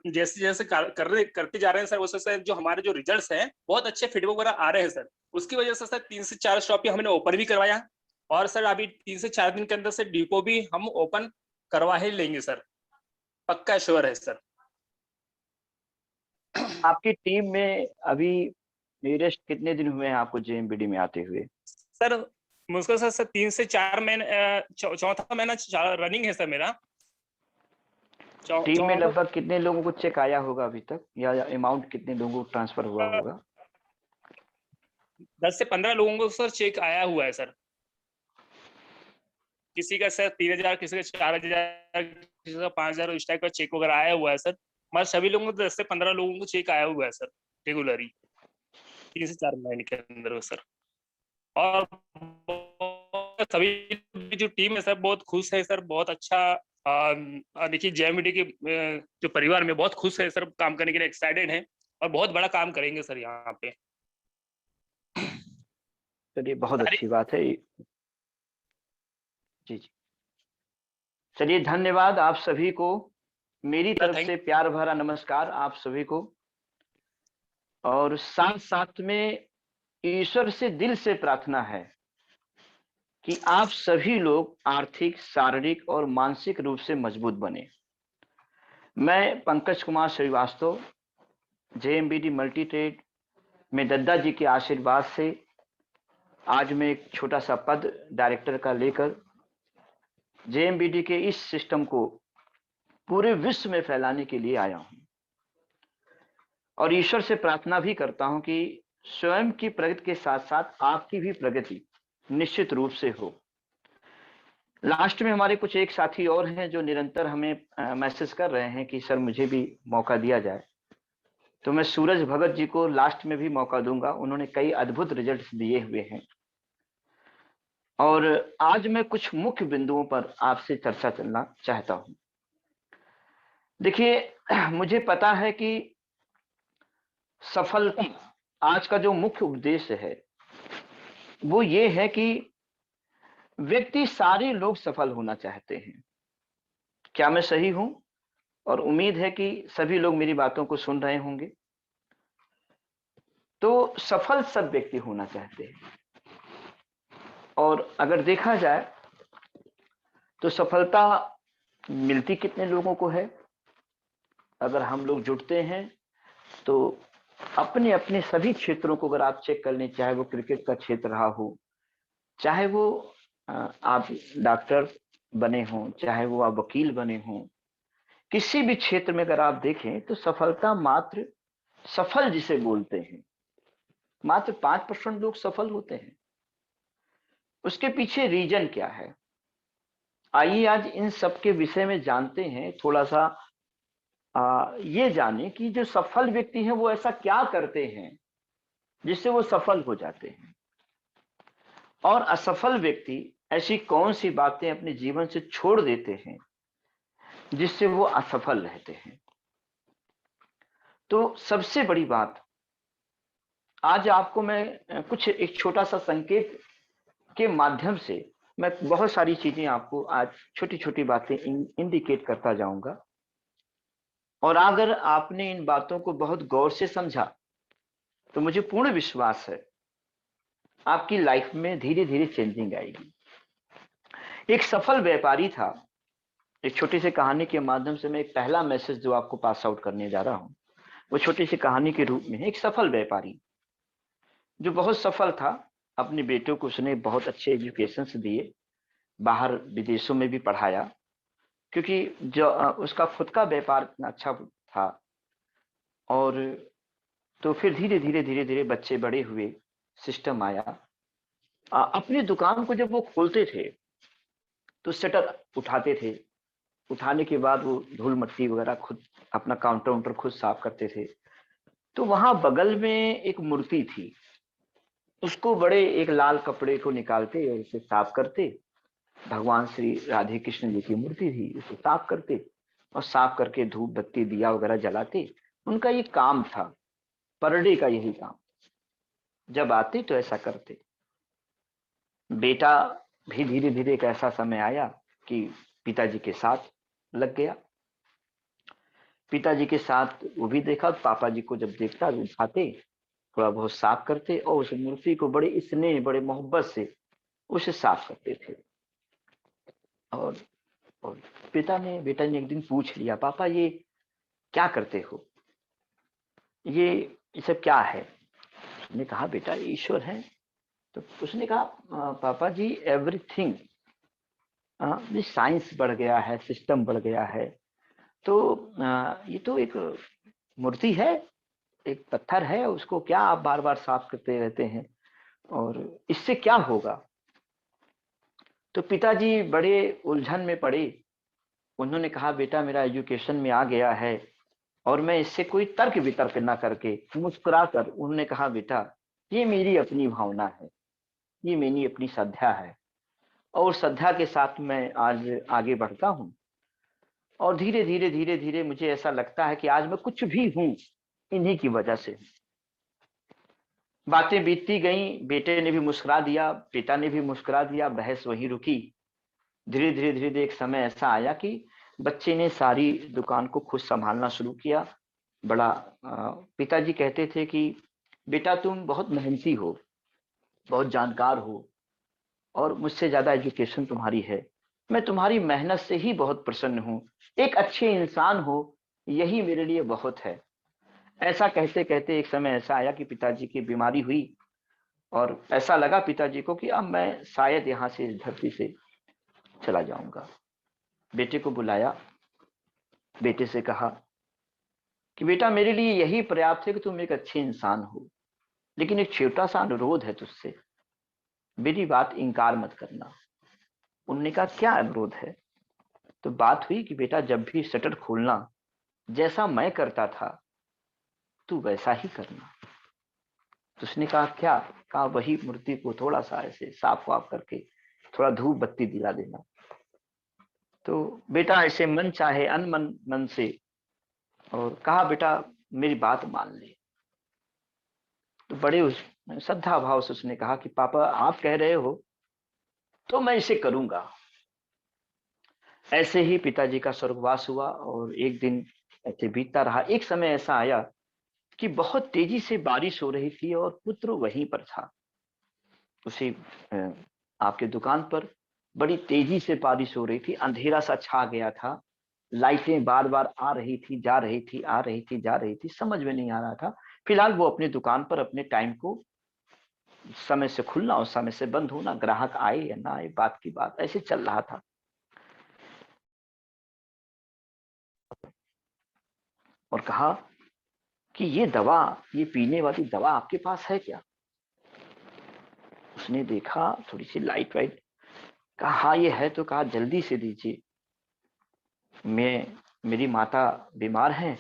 जैसे जैसे करते जा रहे हैं सर, उससे सर जो हमारे जो रिजल्ट्स हैं बहुत अच्छे फीडबैक वगैरह आ रहे हैं सर। उसकी वजह से सर 3 से 4 शॉप हमने ओपन भी करवाया, और सर अभी 3 से 4 दिन के अंदर से डिपो भी हम ओपन करवा ही लेंगे सर, पक्का श्योर है सर। आपकी टीम में अभी नीरेस्ट कितने दिन हुए हैं आपको जेएमबीडी में आते हुए? सर मुझको सर 3 से 4 महीने, चौथा महीना रनिंग है सर मेरा। टीम में लगभग कितने लोगों को चेक आया होगा अभी तक, या अमाउंट कितने लोगों को ट्रांसफर हुआ होगा? 10 से 15 लोगों को सर चेक आया हुआ है सर। किसी का सर 3000, किसी का 4000, किसी का 5000 इस टाइप का चेक वगैरह आया हुआ है सर। मगर सभी लोगों को 10 से 15 लोगों को चेक आया हुआ है सर रेगुलरली 3 से 4 महीने के अंदर सर। और सभी जो टीम है सर बहुत खुश है सर, बहुत अच्छा। देखिए जेएमबीडी के जो परिवार में बहुत खुश है सर, काम करने के लिए एक्साइटेड है, और बहुत बड़ा काम करेंगे सर यहाँ पे। चलिए बहुत अच्छी बात है। जी जी, चलिए धन्यवाद आप सभी को, मेरी तरफ से प्यार भरा नमस्कार आप सभी को। और साथ साथ में ईश्वर से दिल से प्रार्थना है कि आप सभी लोग आर्थिक, शारीरिक और मानसिक रूप से मजबूत बने। मैं पंकज कुमार श्रीवास्तव जेएमबीडी मल्टी ट्रेड में दद्दा जी के आशीर्वाद से आज मैं एक छोटा सा पद डायरेक्टर का लेकर जेएमबीडी के इस सिस्टम को पूरे विश्व में फैलाने के लिए आया हूं, और ईश्वर से प्रार्थना भी करता हूं कि स्वयं की प्रगति के साथ साथ आपकी भी प्रगति निश्चित रूप से हो। लास्ट में हमारे कुछ एक साथी और हैं जो निरंतर हमें मैसेज कर रहे हैं कि सर मुझे भी मौका दिया जाए, तो मैं सूरज भगत जी को लास्ट में भी मौका दूंगा। उन्होंने कई अद्भुत रिजल्ट्स दिए हुए हैं, और आज मैं कुछ मुख्य बिंदुओं पर आपसे चर्चा करना चाहता हूं। देखिए मुझे पता है कि सफलता, आज का जो मुख्य उद्देश्य है वो ये है कि व्यक्ति, सारे लोग सफल होना चाहते हैं। क्या मैं सही हूं? और उम्मीद है कि सभी लोग मेरी बातों को सुन रहे होंगे। तो सफल सब व्यक्ति होना चाहते हैं, और अगर देखा जाए तो सफलता मिलती कितने लोगों को है? अगर हम लोग जुटते हैं तो अपने अपने सभी क्षेत्रों को अगर आप चेक कर लें, चाहे वो क्रिकेट का क्षेत्र रहा हो, चाहे वो आप डॉक्टर बने हों, चाहे वो आप वकील बने हों, किसी भी क्षेत्र में अगर आप देखें तो सफलता मात्र, सफल जिसे बोलते हैं, मात्र 5% लोग सफल होते हैं। उसके पीछे रीजन क्या है? आइए आज इन सब के विषय में जानते हैं। थोड़ा सा ये जाने कि जो सफल व्यक्ति हैं वो ऐसा क्या करते हैं जिससे वो सफल हो जाते हैं, और असफल व्यक्ति ऐसी कौन सी बातें अपने जीवन से छोड़ देते हैं जिससे वो असफल रहते हैं। तो सबसे बड़ी बात, आज आपको मैं कुछ एक छोटा सा संकेत के माध्यम से मैं बहुत सारी चीजें आपको आज छोटी छोटी बातें इंडिकेट करता जाऊंगा, और अगर आपने इन बातों को बहुत गौर से समझा तो मुझे पूर्ण विश्वास है आपकी लाइफ में धीरे धीरे चेंजिंग आएगी। एक सफल व्यापारी था, एक छोटी सी कहानी के माध्यम से मैं एक पहला मैसेज जो आपको पास आउट करने जा रहा हूं वो छोटी सी कहानी के रूप में है। एक सफल व्यापारी जो बहुत सफल था, अपने बेटों को उसने बहुत अच्छे एजुकेशन दिए, बाहर विदेशों में भी पढ़ाया, क्योंकि जो उसका खुद का व्यापार इतना अच्छा था। और तो फिर धीरे धीरे बच्चे बड़े हुए, सिस्टम आया। अपनी दुकान को जब वो खोलते थे तो शटर उठाते थे, उठाने के बाद वो धूल मट्टी वगैरह खुद अपना काउंटर खुद साफ करते थे। तो वहां बगल में एक मूर्ति थी, उसको बड़े एक लाल कपड़े को निकालते और उसे साफ करते। भगवान श्री राधे कृष्ण जी की मूर्ति थी, उसे साफ करते और साफ करके धूप बत्ती दिया वगैरह जलाते। उनका ये काम था, पर डे का यही काम, जब आते तो ऐसा करते। बेटा भी धीरे धीरे एक ऐसा समय आया कि पिताजी के साथ लग गया। पिताजी के साथ वो भी देखा, पापा जी को जब देखता तो उठाते, थोड़ा बहुत साफ करते और उस मूर्ति को बड़े स्नेह बड़े मोहब्बत से उसे साफ करते थे। और बेटा ने एक दिन पूछ लिया, पापा ये क्या करते हो, ये सब क्या है? उसने कहा बेटा ये ईश्वर है। तो उसने कहा पापा जी एवरीथिंग, ये साइंस बढ़ गया है, सिस्टम बढ़ गया है, तो ये तो एक मूर्ति है, एक पत्थर है, उसको क्या आप बार बार साफ करते रहते हैं और इससे क्या होगा? तो पिताजी बड़े उलझन में पड़े। उन्होंने कहा बेटा मेरा एजुकेशन में आ गया है और मैं इससे कोई तर्क वितर्क ना करके मुस्कुरा कर उन्होंने कहा बेटा ये मेरी अपनी भावना है, ये मेरी अपनी श्रद्धा है और श्रद्धा के साथ मैं आज आगे बढ़ता हूँ और धीरे धीरे धीरे धीरे मुझे ऐसा लगता है कि आज मैं कुछ भी हूँ इन्हीं की वजह से। बातें बीतती गई, बेटे ने भी मुस्कुरा दिया, पिता ने भी मुस्कुरा दिया, बहस वहीं रुकी। धीरे धीरे धीरे धीरे एक समय ऐसा आया कि बच्चे ने सारी दुकान को खुद संभालना शुरू किया। बड़ा पिताजी कहते थे कि बेटा तुम बहुत मेहनती हो, बहुत जानकार हो और मुझसे ज्यादा एजुकेशन तुम्हारी है, मैं तुम्हारी मेहनत से ही बहुत प्रसन्न हूँ, एक अच्छे इंसान हो यही मेरे लिए बहुत है। ऐसा कहते कहते एक समय ऐसा आया कि पिताजी की बीमारी हुई और ऐसा लगा पिताजी को कि अब मैं शायद यहाँ से इस धरती से चला जाऊंगा। बेटे को बुलाया, बेटे से कहा कि बेटा मेरे लिए यही पर्याप्त है कि तुम एक अच्छे इंसान हो, लेकिन एक छोटा सा अनुरोध है तुझसे, मेरी बात इनकार मत करना। उन्होंने कहा क्या अनुरोध है? तो बात हुई कि बेटा जब भी शटर खोलना जैसा मैं करता था तू वैसा ही करना। तो उसने कहा क्या? कहा वही मूर्ति को थोड़ा सा ऐसे साफ वाफ करके थोड़ा धूप बत्ती दिला देना। तो बेटा ऐसे मन चाहे अनमन मन से और कहा बेटा मेरी बात मान ले। तो बड़े उस श्रद्धा भाव से उसने कहा कि पापा आप कह रहे हो तो मैं इसे करूंगा। ऐसे ही पिताजी का स्वर्गवास हुआ और एक दिन ऐसे बीतता रहा। एक समय ऐसा आया कि बहुत तेजी से बारिश हो रही थी और पुत्र वहीं पर था, उसी आपके दुकान पर बड़ी तेजी से बारिश हो रही थी, अंधेरा सा छा गया था, लाइटें बार बार आ रही थी जा रही थी, आ रही थी जा रही थी, समझ में नहीं आ रहा था। फिलहाल वो अपनी दुकान पर अपने टाइम को समय से खुलना और समय से बंद होना, ग्राहक आए या ना आए बात की बात, ऐसे चल रहा था। और कहा कि ये दवा, ये पीने वाली दवा आपके पास है क्या? उसने देखा थोड़ी सी लाइट वाइट, कहा हाँ ये है। तो कहा जल्दी से दीजिए, मेरी माता बीमार हैं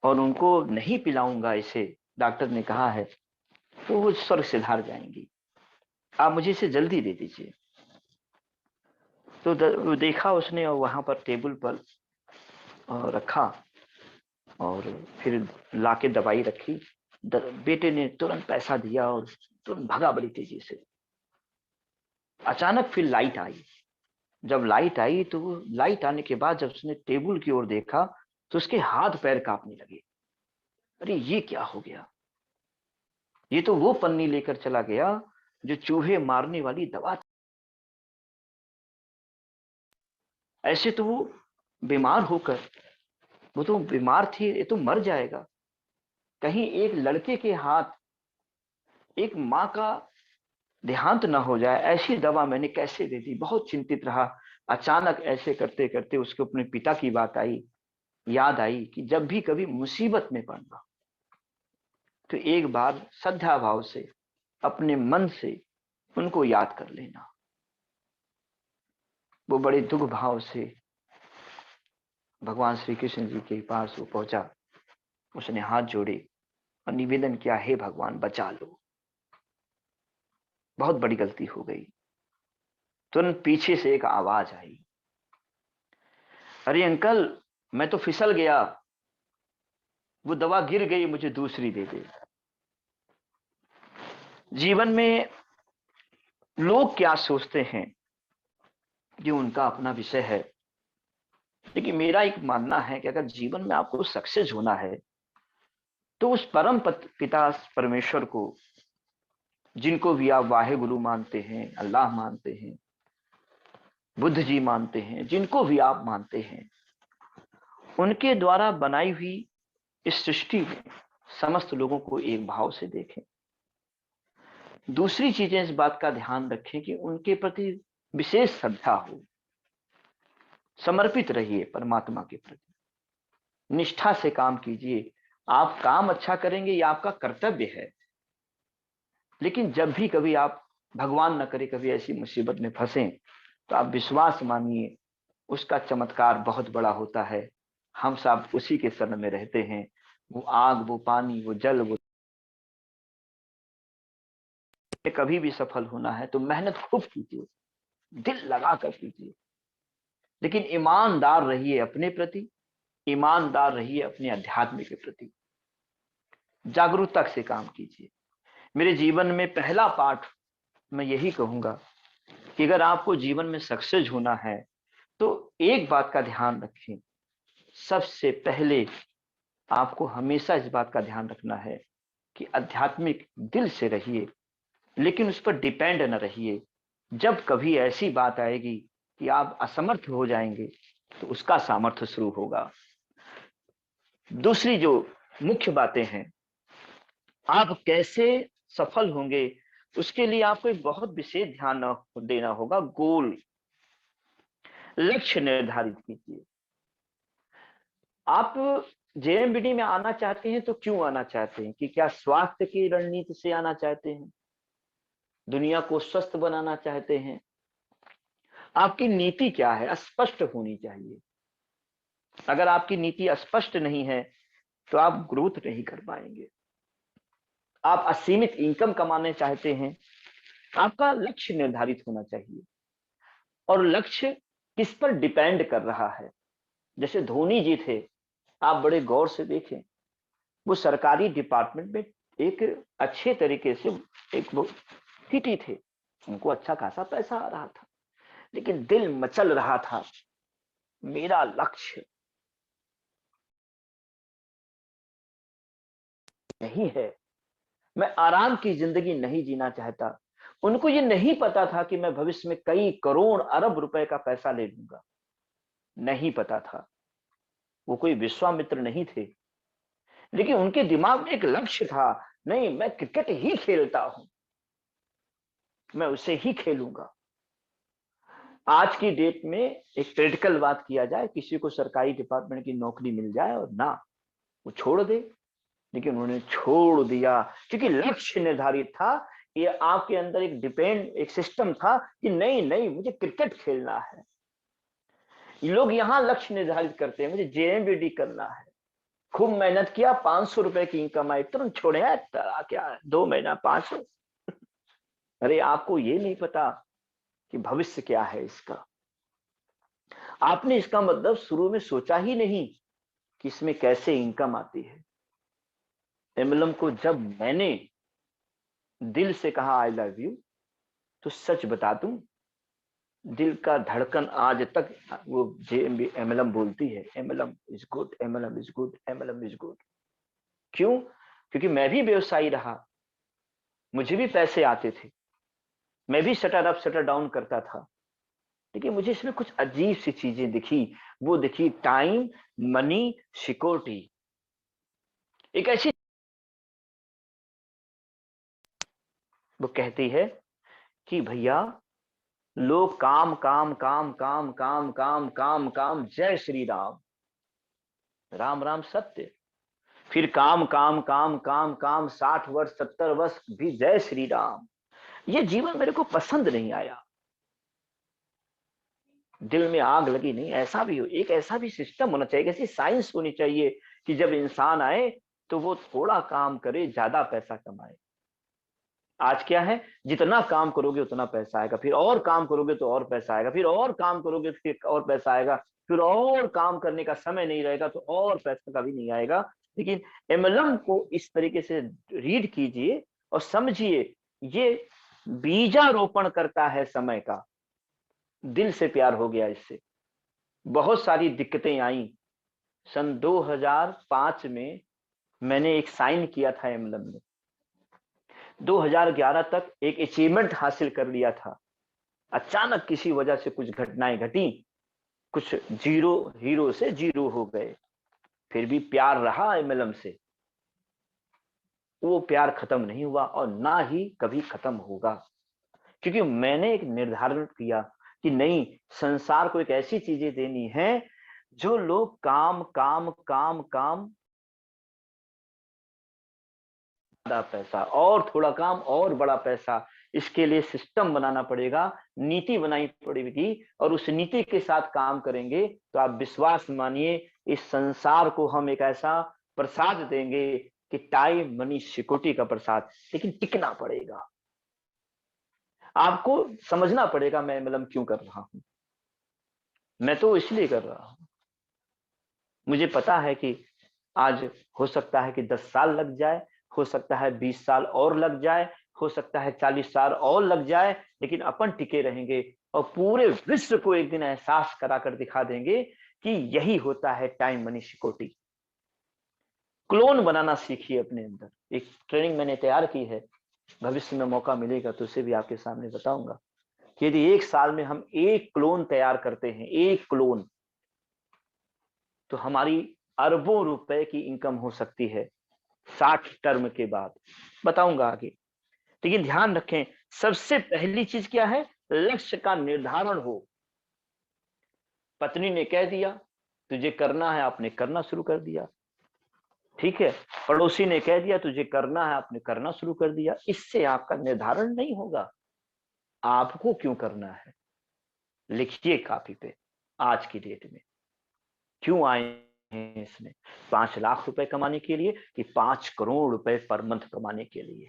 और उनको नहीं पिलाऊंगा इसे, डॉक्टर ने कहा है, तो वो स्वर्ग से धार जाएंगी, आप मुझे इसे जल्दी दे दीजिए। तो देखा उसने और वहां पर टेबल पर रखा और फिर लाके दवाई रखी। बेटे ने तुरंत पैसा दिया और तुरंत भागा बड़ी तेजी से। अचानक फिर लाइट आई। जब लाइट आई तो लाइट आने के बाद जब उसने टेबल की ओर देखा तो उसके हाथ पैर कांपने लगे। अरे ये क्या हो गया? ये तो वो पन्नी लेकर चला गया जो चूहे मारने वाली दवा थी। ऐसे तो वो बीमार होकर, वो तो बीमार थी, ये तो मर जाएगा, कहीं एक लड़के के हाथ एक माँ का देहांत न हो जाए, ऐसी दवा मैंने कैसे दे दी? बहुत चिंतित रहा। अचानक ऐसे करते करते उसके अपने पिता की बात आई, याद आई कि जब भी कभी मुसीबत में पड़ना तो एक बार श्रद्धा भाव से अपने मन से उनको याद कर लेना। वो बड़े दुख भाव से भगवान श्री कृष्ण जी के पास वो पहुंचा, उसने हाथ जोड़े और निवेदन किया, हे भगवान बचा लो, बहुत बड़ी गलती हो गई। तुरंत पीछे से एक आवाज आई, अरे अंकल मैं तो फिसल गया, वो दवा गिर गई, मुझे दूसरी दे दे। जीवन में लोग क्या सोचते हैं ये उनका अपना विषय है, लेकिन मेरा एक मानना है कि अगर जीवन में आपको सक्सेस होना है तो उस परम पिता परमेश्वर को, जिनको भी आप वाहे गुरु मानते हैं, अल्लाह मानते हैं, बुद्ध जी मानते हैं, जिनको भी आप मानते हैं, उनके द्वारा बनाई हुई इस सृष्टि में समस्त लोगों को एक भाव से देखें। दूसरी चीजें इस बात का ध्यान रखें कि उनके प्रति विशेष श्रद्धा हो, समर्पित रहिए परमात्मा के प्रति, निष्ठा से काम कीजिए। आप काम अच्छा करेंगे ये आपका कर्तव्य है, लेकिन जब भी कभी आप, भगवान न करे कभी ऐसी मुसीबत में फंसे, तो आप विश्वास मानिए उसका चमत्कार बहुत बड़ा होता है। हम सब उसी के शरण में रहते हैं। वो आग, वो पानी, वो जल, वो कभी भी सफल होना है तो मेहनत खूब कीजिए, दिल लगा कर कीजिए, लेकिन ईमानदार रहिए अपने प्रति, ईमानदार रहिए अपने अध्यात्म के प्रति, जागरूकता से काम कीजिए। मेरे जीवन में पहला पाठ मैं यही कहूंगा कि अगर आपको जीवन में सक्सेस होना है तो एक बात का ध्यान रखें, सबसे पहले आपको हमेशा इस बात का ध्यान रखना है कि आध्यात्मिक दिल से रहिए, लेकिन उस पर डिपेंड न रहिए। जब कभी ऐसी बात आएगी कि आप असमर्थ हो जाएंगे तो उसका सामर्थ्य शुरू होगा। दूसरी जो मुख्य बातें हैं, आप कैसे सफल होंगे उसके लिए आपको एक बहुत विशेष ध्यान देना होगा। गोल, लक्ष्य निर्धारित कीजिए। आप जेएमबीडी में आना चाहते हैं तो क्यों आना चाहते हैं? कि क्या स्वास्थ्य की रणनीति से आना चाहते हैं? दुनिया को स्वस्थ बनाना चाहते हैं? आपकी नीति क्या है? स्पष्ट होनी चाहिए। अगर आपकी नीति स्पष्ट नहीं है तो आप ग्रोथ नहीं कर पाएंगे। आप असीमित इनकम कमाने चाहते हैं, आपका लक्ष्य निर्धारित होना चाहिए। और लक्ष्य किस पर डिपेंड कर रहा है? जैसे धोनी जी थे, आप बड़े गौर से देखें, वो सरकारी डिपार्टमेंट में एक अच्छे तरीके से एक वो सिटी थे, उनको अच्छा खासा पैसा आ रहा था, लेकिन दिल मचल रहा था, मेरा लक्ष्य नहीं है, मैं आराम की जिंदगी नहीं जीना चाहता। उनको ये नहीं पता था कि मैं भविष्य में कई करोड़ अरब रुपए का पैसा ले लूंगा, नहीं पता था। वो कोई विश्वामित्र नहीं थे, लेकिन उनके दिमाग में एक लक्ष्य था, नहीं मैं क्रिकेट ही खेलता हूं, मैं उसे ही खेलूंगा। आज की डेट में एक क्रिटिकल बात किया जाए, किसी को सरकारी डिपार्टमेंट की नौकरी मिल जाए और ना वो छोड़ दे, लेकिन उन्होंने छोड़ दिया क्योंकि लक्ष्य निर्धारित था। ये आपके अंदर एक सिस्टम था कि नहीं नहीं मुझे क्रिकेट खेलना है। लोग यहाँ लक्ष्य निर्धारित करते हैं, मुझे जेएमबीडी करना है, खूब मेहनत किया, 500 रुपए की इनकम आई, तुरंत छोड़े क्या 2 महीना 500। अरे आपको ये नहीं पता कि भविष्य क्या है इसका। आपने इसका मतलब शुरू में सोचा ही नहीं कि इसमें कैसे इनकम आती है। एमएलएम को जब मैंने दिल से कहा आई लव यू, तो सच बता दूं, दिल का धड़कन आज तक वो एमएलएम बोलती है, MLM is good, MLM is good, MLM is good. क्यों? क्योंकि मैं भी व्यवसायी रहा, मुझे भी पैसे आते थे, मैं भी शटर अप शटर डाउन करता था, लेकिन मुझे इसमें कुछ अजीब सी चीजें दिखी। वो दिखी टाइम, मनी, सिक्योरिटी। एक ऐसी वो कहती है कि भैया लोग काम काम काम काम काम काम काम काम, जय श्री राम, राम राम सत्य, फिर काम काम काम काम काम, 60 वर्ष 70 वर्ष भी जय श्री राम। ये जीवन मेरे को पसंद नहीं आया, दिल में आग लगी। नहीं, ऐसा भी हो, एक ऐसा भी सिस्टम होना चाहिए, ऐसी साइंस होनी चाहिए कि जब इंसान आए तो वो थोड़ा काम करे, ज्यादा पैसा कमाए। आज क्या है, जितना काम करोगे उतना पैसा आएगा, फिर और काम करोगे तो और पैसा आएगा, फिर और काम करोगे तो फिर और पैसा आएगा, फिर और काम करने का समय नहीं रहेगा तो और पैसा कभी नहीं आएगा। लेकिन एमएलएम को इस तरीके से रीड कीजिए और समझिए, ये बीजारोपण करता है समय का। दिल से प्यार हो गया इससे। बहुत सारी दिक्कतें आई। सन 2005 में मैंने एक साइन किया था एमएलएम में। 2011 तक एक अचीवमेंट हासिल कर लिया था। अचानक किसी वजह से कुछ घटनाएं घटी, कुछ हीरो से जीरो हो गए। फिर भी प्यार रहा एमएलएम से, वो प्यार खत्म नहीं हुआ और ना ही कभी खत्म होगा। क्योंकि मैंने एक निर्धारण किया कि नहीं, संसार को एक ऐसी चीजें देनी है जो लोग काम काम काम काम, ज्यादा पैसा और थोड़ा काम और बड़ा पैसा, इसके लिए सिस्टम बनाना पड़ेगा, नीति बनानी पड़ेगी। और उस नीति के साथ काम करेंगे तो आप विश्वास मानिए, इस संसार को हम एक ऐसा प्रसाद देंगे कि टाइम मनी सिक्योरिटी का प्रसाद। लेकिन टिकना पड़ेगा, आपको समझना पड़ेगा मैं एमएलएम क्यों कर रहा हूं। मैं तो इसलिए कर रहा हूं, मुझे पता है कि आज हो सकता है कि 10 साल लग जाए, हो सकता है 20 साल और लग जाए, हो सकता है 40 साल और लग जाए, लेकिन अपन टिके रहेंगे और पूरे विश्व को एक दिन एहसास कराकर दिखा देंगे कि यही होता है टाइम मनी सिक्योरिटी। क्लोन बनाना सीखिए अपने अंदर। एक ट्रेनिंग मैंने तैयार की है, भविष्य में मौका मिलेगा तो उसे भी आपके सामने बताऊंगा कि यदि 1 साल में हम एक क्लोन तैयार करते हैं, एक क्लोन, तो हमारी अरबों रुपए की इनकम हो सकती है 60 टर्म के बाद। बताऊंगा आगे। लेकिन ध्यान रखें, सबसे पहली चीज क्या है, लक्ष्य का निर्धारण हो। पत्नी ने कह दिया तुझे करना है, आपने करना शुरू कर दिया। ठीक है, पड़ोसी ने कह दिया तुझे करना है, आपने करना शुरू कर दिया। इससे आपका निर्धारण नहीं होगा आपको क्यों करना है। लिखिए कापी पे, आज की डेट में क्यों आए हैं इसमें, 5 लाख रुपए कमाने के लिए कि 5 करोड़ रुपए पर मंथ कमाने के लिए।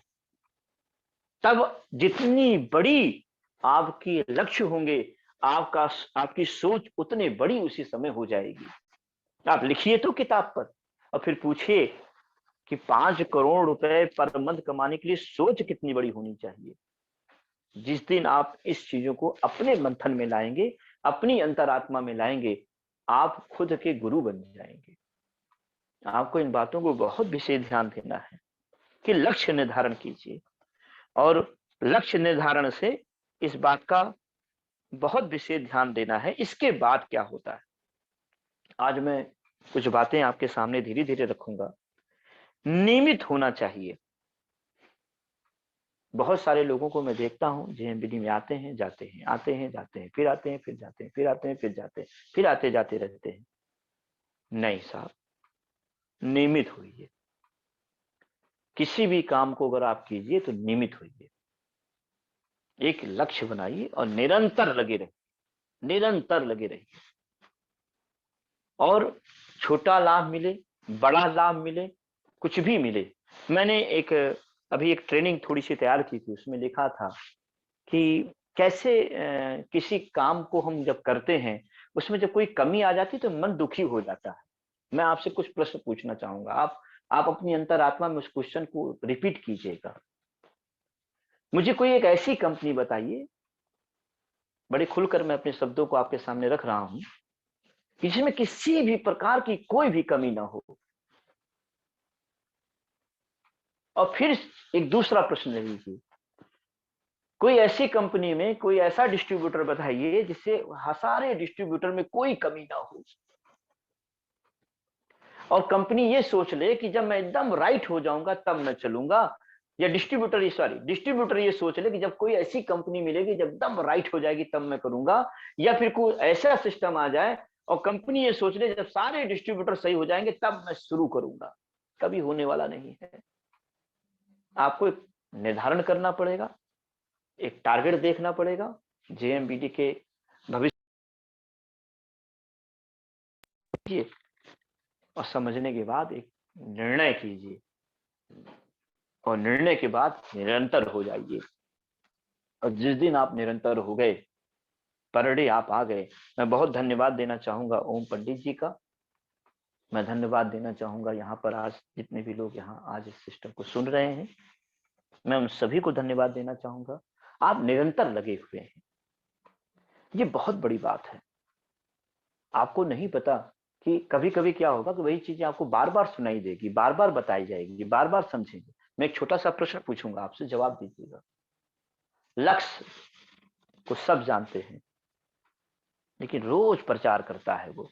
तब जितनी बड़ी आपकी लक्ष्य होंगे, आपकी सोच उतनी बड़ी उसी समय हो जाएगी। आप लिखिए तो किताब पर और फिर पूछिए कि 5 करोड़ रुपए पर मंथ कमाने के लिए सोच कितनी बड़ी होनी चाहिए। जिस दिन आप इस चीजों को अपने मंथन में लाएंगे, अपनी अंतरात्मा में लाएंगे, आप खुद के गुरु बन जाएंगे। आपको इन बातों को बहुत विशेष ध्यान देना है कि लक्ष्य निर्धारण कीजिए। और लक्ष्य निर्धारण से इस बात का बहुत विशेष ध्यान देना है। इसके बाद क्या होता है, आज मैं कुछ बातें आपके सामने धीरे धीरे रखूंगा। नियमित होना चाहिए। बहुत सारे लोगों को मैं देखता हूं जेएमबीडी में आते हैं जाते हैं, आते हैं जाते हैं, फिर आते हैं फिर जाते हैं, फिर आते हैं फिर जाते हैं, फिर आते जाते रहते हैं। नहीं साहब, नियमित होइए। किसी भी काम को अगर आप कीजिए तो नियमित होइए, एक लक्ष्य बनाइए और निरंतर लगे रहिए, निरंतर लगे रहिए। और छोटा लाभ मिले, बड़ा लाभ मिले, कुछ भी मिले। मैंने अभी एक ट्रेनिंग थोड़ी सी तैयार की थी, उसमें लिखा था कि कैसे किसी काम को हम जब करते हैं उसमें जब कोई कमी आ जाती तो मन दुखी हो जाता है। मैं आपसे कुछ प्रश्न पूछना चाहूंगा, आप अपनी अंतरात्मा में उस क्वेश्चन को रिपीट कीजिएगा। मुझे कोई एक ऐसी कंपनी बताइए, बड़े खुलकर मैं अपने शब्दों को आपके सामने रख रहा हूं, जिसमें किसी भी प्रकार की कोई भी कमी ना हो। और फिर एक दूसरा प्रश्न लीजिए, कोई ऐसी कंपनी में कोई ऐसा डिस्ट्रीब्यूटर बताइए जिससे सारे डिस्ट्रीब्यूटर में कोई कमी ना हो। और कंपनी ये सोच ले कि जब मैं एकदम राइट हो जाऊंगा तब मैं चलूंगा। या डिस्ट्रीब्यूटर ये सोच ले कि जब कोई ऐसी कंपनी मिलेगी जब एकदम राइट हो जाएगी तब मैं करूंगा। या फिर कोई ऐसा सिस्टम आ जाए और कंपनी ये सोच ले जब सारे डिस्ट्रीब्यूटर सही हो जाएंगे तब मैं शुरू करूंगा। कभी होने वाला नहीं है। आपको एक निर्धारण करना पड़ेगा, एक टारगेट देखना पड़ेगा। जेएमबीडी के भविष्य और समझने के बाद एक निर्णय कीजिए और निर्णय के बाद निरंतर हो जाइए। और जिस दिन आप निरंतर हो गए, पर डे आप आ गए, मैं बहुत धन्यवाद देना चाहूंगा ओम पंडित जी का। मैं धन्यवाद देना चाहूंगा यहाँ पर आज जितने भी लोग यहाँ आज इस सिस्टम को सुन रहे हैं, मैं उन सभी को धन्यवाद देना चाहूंगा। आप निरंतर लगे हुए हैं, ये बहुत बड़ी बात है। आपको नहीं पता कि कभी कभी क्या होगा कि वही चीजें आपको बार बार सुनाई देगी, बार बार बताई जाएगी, बार बार समझेंगे। मैं एक छोटा सा प्रश्न पूछूंगा आपसे, जवाब दीजिएगा। लक्ष्य को सब जानते हैं, लेकिन रोज प्रचार करता है वो,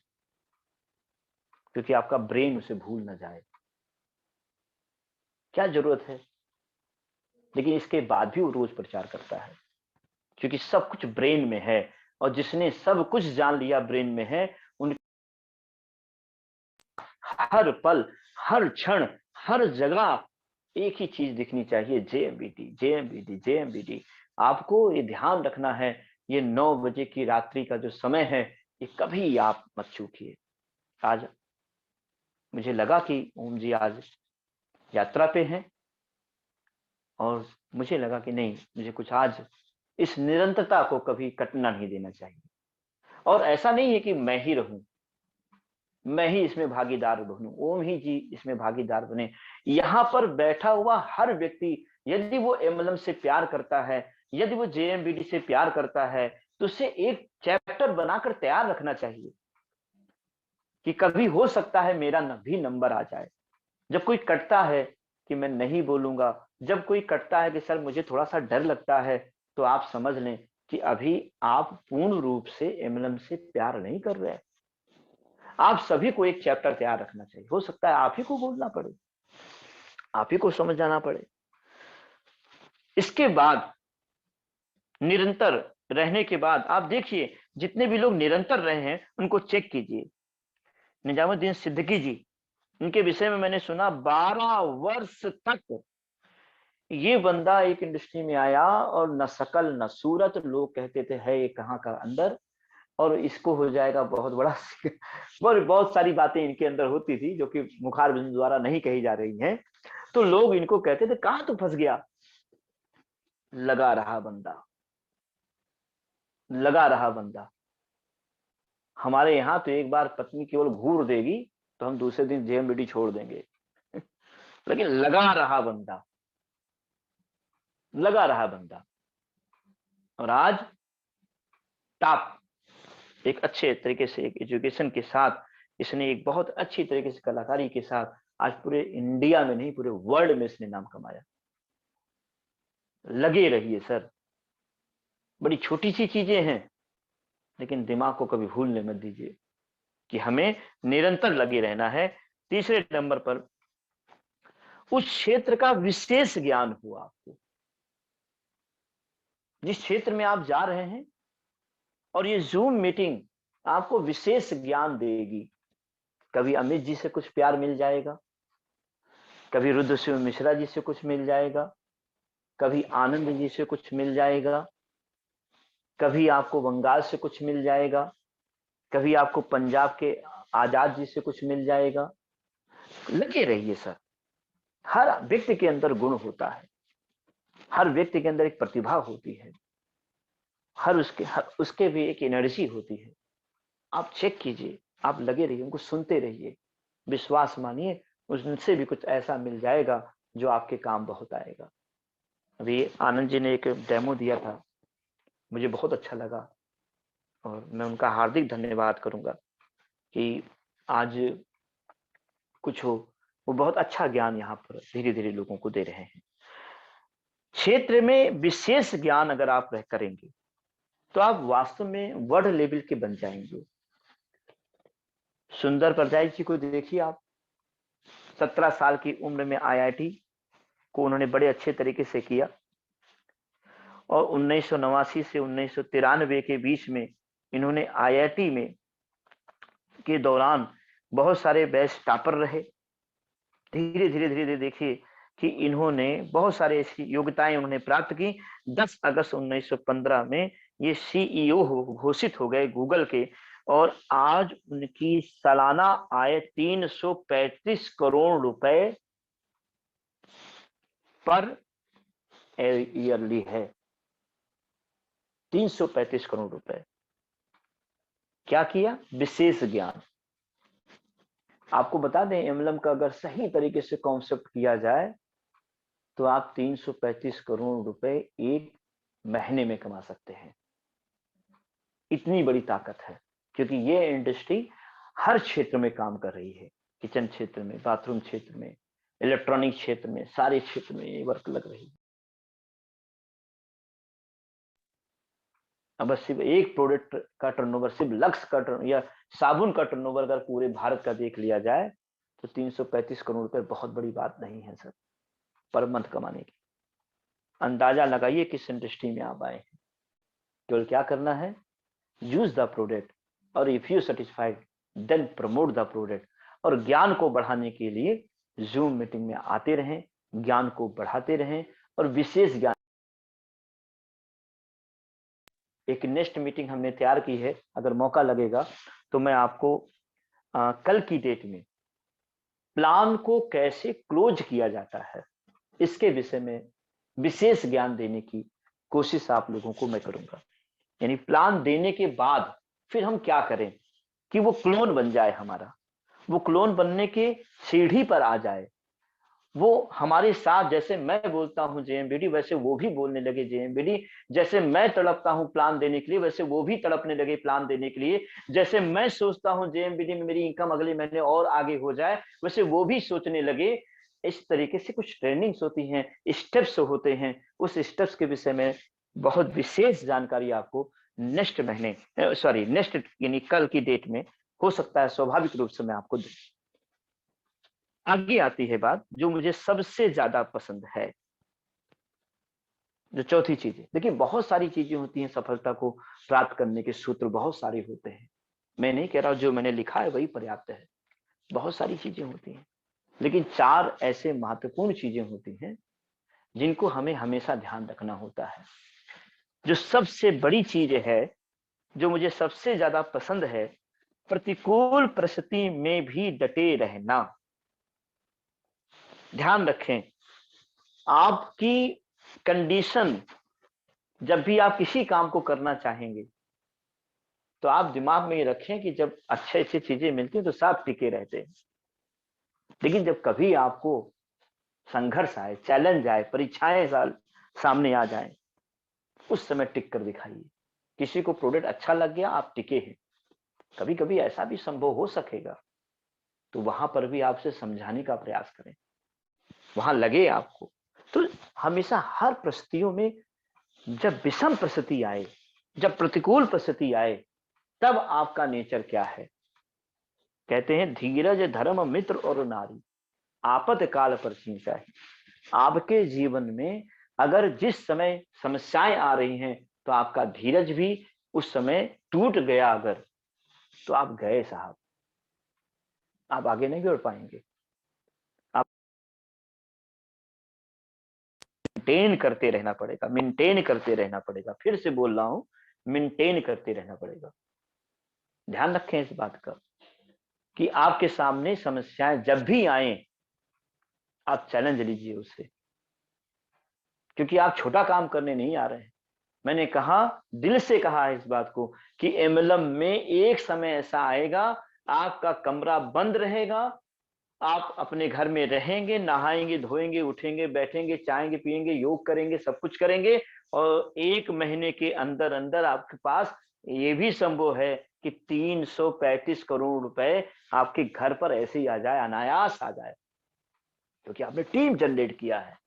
क्योंकि आपका ब्रेन उसे भूल ना जाए। क्या जरूरत है, लेकिन इसके बाद भी वो रोज प्रचार करता है, क्योंकि सब कुछ ब्रेन में है। और जिसने सब कुछ जान लिया ब्रेन में है, उन हर पल, हर क्षण, हर जगह एक ही चीज दिखनी चाहिए, जेएमबीटी, जेएमबीटी, जेएमबीटी। आपको ये ध्यान रखना है, ये 9 बजे की रात्रि का जो समय है, ये कभी आप मत चूकिए। आज मुझे लगा कि ओम जी आज यात्रा पे हैं, और मुझे लगा कि नहीं, मुझे कुछ आज इस निरंतरता को कभी कटना नहीं देना चाहिए। और ऐसा नहीं है कि मैं ही रहूं, मैं ही इसमें भागीदार बनूं, ओम ही जी इसमें भागीदार बने। यहाँ पर बैठा हुआ हर व्यक्ति यदि वो एमएलएम से प्यार करता है, यदि वो जेएमबीडी से प्यार करता है, तो उसे एक चैप्टर बनाकर तैयार रखना चाहिए कि कभी हो सकता है मेरा भी नंबर आ जाए। जब कोई कटता है कि मैं नहीं बोलूंगा, जब कोई कटता है कि सर मुझे थोड़ा सा डर लगता है, तो आप समझ लें कि अभी आप पूर्ण रूप से एमएलएम से प्यार नहीं कर रहे हैं। आप सभी को एक चैप्टर तैयार रखना चाहिए। हो सकता है आप ही को बोलना पड़े, आप ही को समझ जाना पड़े। इसके बाद निरंतर रहने के बाद आप देखिए, जितने भी लोग निरंतर रहे हैं उनको चेक कीजिए। निजामुद्दीन सिद्दीकी जी, उनके विषय में मैंने सुना 12 वर्ष तक ये बंदा एक इंडस्ट्री में आया और न शकल न सूरत, लोग कहते थे है ये कहाँ का अंदर, और इसको हो जाएगा बहुत बड़ा बहुत सारी बातें इनके अंदर होती थी जो कि मुखार बिंदु द्वारा नहीं कही जा रही हैं। तो लोग इनको कहते थे कहाँ तू फंस गया। लगा रहा बंदा, लगा रहा बंदा। हमारे यहाँ तो एक बार पत्नी केवल घूर देगी तो हम दूसरे दिन जेएमबीडी छोड़ देंगे लेकिन लगा रहा बंदा, लगा रहा बंदा। और आज टॉप एक अच्छे तरीके से एक एजुकेशन के साथ, इसने एक बहुत अच्छी तरीके से कलाकारी के साथ आज पूरे इंडिया में नहीं पूरे वर्ल्ड में इसने नाम कमाया। लगे रहिए सर, बड़ी छोटी सी चीजें हैं, लेकिन दिमाग को कभी भूलने मत दीजिए कि हमें निरंतर लगे रहना है। तीसरे नंबर पर उस क्षेत्र का विशेष ज्ञान हुआ आपको, जिस क्षेत्र में आप जा रहे हैं, और ये जूम मीटिंग आपको विशेष ज्ञान देगी। कभी अमित जी से कुछ प्यार मिल जाएगा, कभी रुद्रसिंह मिश्रा जी से कुछ मिल जाएगा, कभी आनंद जी से कुछ मिल जाएगा, कभी आपको बंगाल से कुछ मिल जाएगा, कभी आपको पंजाब के आजाद जी से कुछ मिल जाएगा। लगे रहिए सर, हर व्यक्ति के अंदर गुण होता है, हर व्यक्ति के अंदर एक प्रतिभा होती है, हर उसके भी एक एनर्जी होती है। आप चेक कीजिए, आप लगे रहिए, उनको सुनते रहिए, विश्वास मानिए, उनसे भी कुछ ऐसा मिल जाएगा जो आपके काम बहुत आएगा। अभी आनंद जी ने एक डेमो दिया था, मुझे बहुत अच्छा लगा, और मैं उनका हार्दिक धन्यवाद करूंगा कि आज कुछ हो, वो बहुत अच्छा ज्ञान यहाँ पर धीरे धीरे लोगों को दे रहे हैं। क्षेत्र में विशेष ज्ञान अगर आप करेंगे तो आप वास्तव में वर्ल्ड लेवल के बन जाएंगे। सुंदर परजाई जी को देखिए आप, 17 साल की उम्र में आईआईटी को उन्होंने बड़े अच्छे तरीके से किया, और 1989 से 1993 के बीच में इन्होंने आईआईटी में के दौरान बहुत सारे बेस्ट टॉपर रहे। धीरे धीरे धीरे धीरे देखिए कि इन्होंने बहुत सारे ऐसी योग्यताएं उन्होंने प्राप्त की। 10 अगस्त 1915 में ये सीईओ घोषित हो गए गूगल के, और आज उनकी सालाना आय 335 करोड़ रुपए पर ईयरली है। 335 करोड़ रुपए। क्या किया? विशेष ज्ञान। आपको बता दें, एमएलएम का अगर सही तरीके से कॉन्सेप्ट किया जाए तो आप 335 करोड़ रुपए एक महीने में कमा सकते हैं। इतनी बड़ी ताकत है, क्योंकि ये इंडस्ट्री हर क्षेत्र में काम कर रही है। किचन क्षेत्र में, बाथरूम क्षेत्र में, इलेक्ट्रॉनिक क्षेत्र में, सारे क्षेत्र में ये वर्क लग रही है। अब सिर्फ एक प्रोडक्ट का टर्नओवर, सिर्फ लक्स का टर्न या साबुन का टर्नओवर अगर पूरे भारत का देख लिया जाए तो 335 करोड़ रुपए बहुत बड़ी बात नहीं है सर, पर मंथ कमाने की। अंदाजा लगाइए किस इंडस्ट्री में आप आए हैं। केवल क्या करना है? यूज द प्रोडक्ट, और if you satisfied then promote the product. और ज्ञान को बढ़ाने के लिए जूम मीटिंग में आते रहें, ज्ञान को बढ़ाते रहें। और विशेष ज्ञान, एक नेक्स्ट मीटिंग हमने तैयार की है, अगर मौका लगेगा तो मैं आपको कल की डेट में प्लान को कैसे क्लोज किया जाता है इसके विषय में विशेष ज्ञान देने की कोशिश आप लोगों को मैं करूंगा। यानी प्लान देने के बाद फिर हम क्या करें कि वो क्लोन बन जाए हमारा, वो क्लोन बनने के सीढ़ी पर आ जाए, वो हमारे साथ, जैसे मैं बोलता हूं जेएमबीडी वैसे वो भी बोलने लगे जेएमबीडी। जैसे मैं तड़पता हूं प्लान देने के लिए वैसे वो भी तड़पने लगे प्लान देने के लिए। जैसे मैं सोचता हूं जेएमबीडी में मेरी इनकम अगले महीने और आगे हो जाए वैसे वो भी सोचने लगे। इस तरीके से कुछ ट्रेनिंग्स होती हैं, स्टेप्स होते हैं। उस स्टेप्स के विषय में बहुत विशेष जानकारी आपको नेक्स्ट महीने, सॉरी नेक्स्ट यानी कल की डेट में हो सकता है स्वाभाविक रूप से मैं आपको दूं। आगे आती है बात जो मुझे सबसे ज्यादा पसंद है, जो चौथी चीज है। देखिए बहुत सारी चीजें होती हैं सफलता को प्राप्त करने के सूत्र बहुत सारे होते हैं। मैं नहीं कह रहा जो मैंने लिखा है वही पर्याप्त है, बहुत सारी चीजें होती हैं, लेकिन 4 ऐसे महत्वपूर्ण चीजें होती हैं जिनको हमें हमेशा ध्यान रखना होता है। जो सबसे बड़ी चीज है, जो मुझे सबसे ज्यादा पसंद है, प्रतिकूल परिस्थिति में भी डटे रहना। ध्यान रखें, आपकी कंडीशन, जब भी आप किसी काम को करना चाहेंगे तो आप दिमाग में ये रखें कि जब अच्छे अच्छी चीजें मिलती हैं तो सब टिके रहते हैं, लेकिन जब कभी आपको संघर्ष आए, चैलेंज आए, परीक्षाएं सामने आ जाए, उस समय टिक कर दिखाइए। किसी को प्रोडक्ट अच्छा लग गया, आप टिके हैं। कभी कभी ऐसा भी संभव हो सकेगा, तो वहां पर भी आपसे समझाने का प्रयास करें, वहां लगे आपको। तो हमेशा हर परिस्थितियों में जब विषम परिस्थिति आए, जब प्रतिकूल परिस्थिति आए, तब आपका नेचर क्या है। कहते हैं धीरज धर्म मित्र और नारी आपत काल पर सिंचाई। आपके जीवन में अगर जिस समय समस्याएं आ रही हैं तो आपका धीरज भी उस समय टूट गया अगर, तो आप गए साहब, आप आगे नहीं बढ़ पाएंगे। आप मेंटेन करते रहना पड़ेगा, मेंटेन करते रहना पड़ेगा। फिर से बोल रहा हूं, मेंटेन करते रहना पड़ेगा। ध्यान रखें इस बात का कि आपके सामने समस्याएं जब भी आए आप चैलेंज लीजिए उससे, क्योंकि आप छोटा काम करने नहीं आ रहे हैं। मैंने कहा, दिल से कहा है इस बात को कि एमएलएम में एक समय ऐसा आएगा आपका कमरा बंद रहेगा, आप अपने घर में रहेंगे, नहाएंगे, धोएंगे, उठेंगे, बैठेंगे, चाहेंगे, पिएंगे, योग करेंगे, सब कुछ करेंगे, और 1 महीने के अंदर अंदर आपके पास ये भी संभव है कि 335 करोड़ रुपए आपके घर पर ऐसे ही आ जाए, अनायास आ जाए, क्योंकि आपने टीम जनरेट किया है।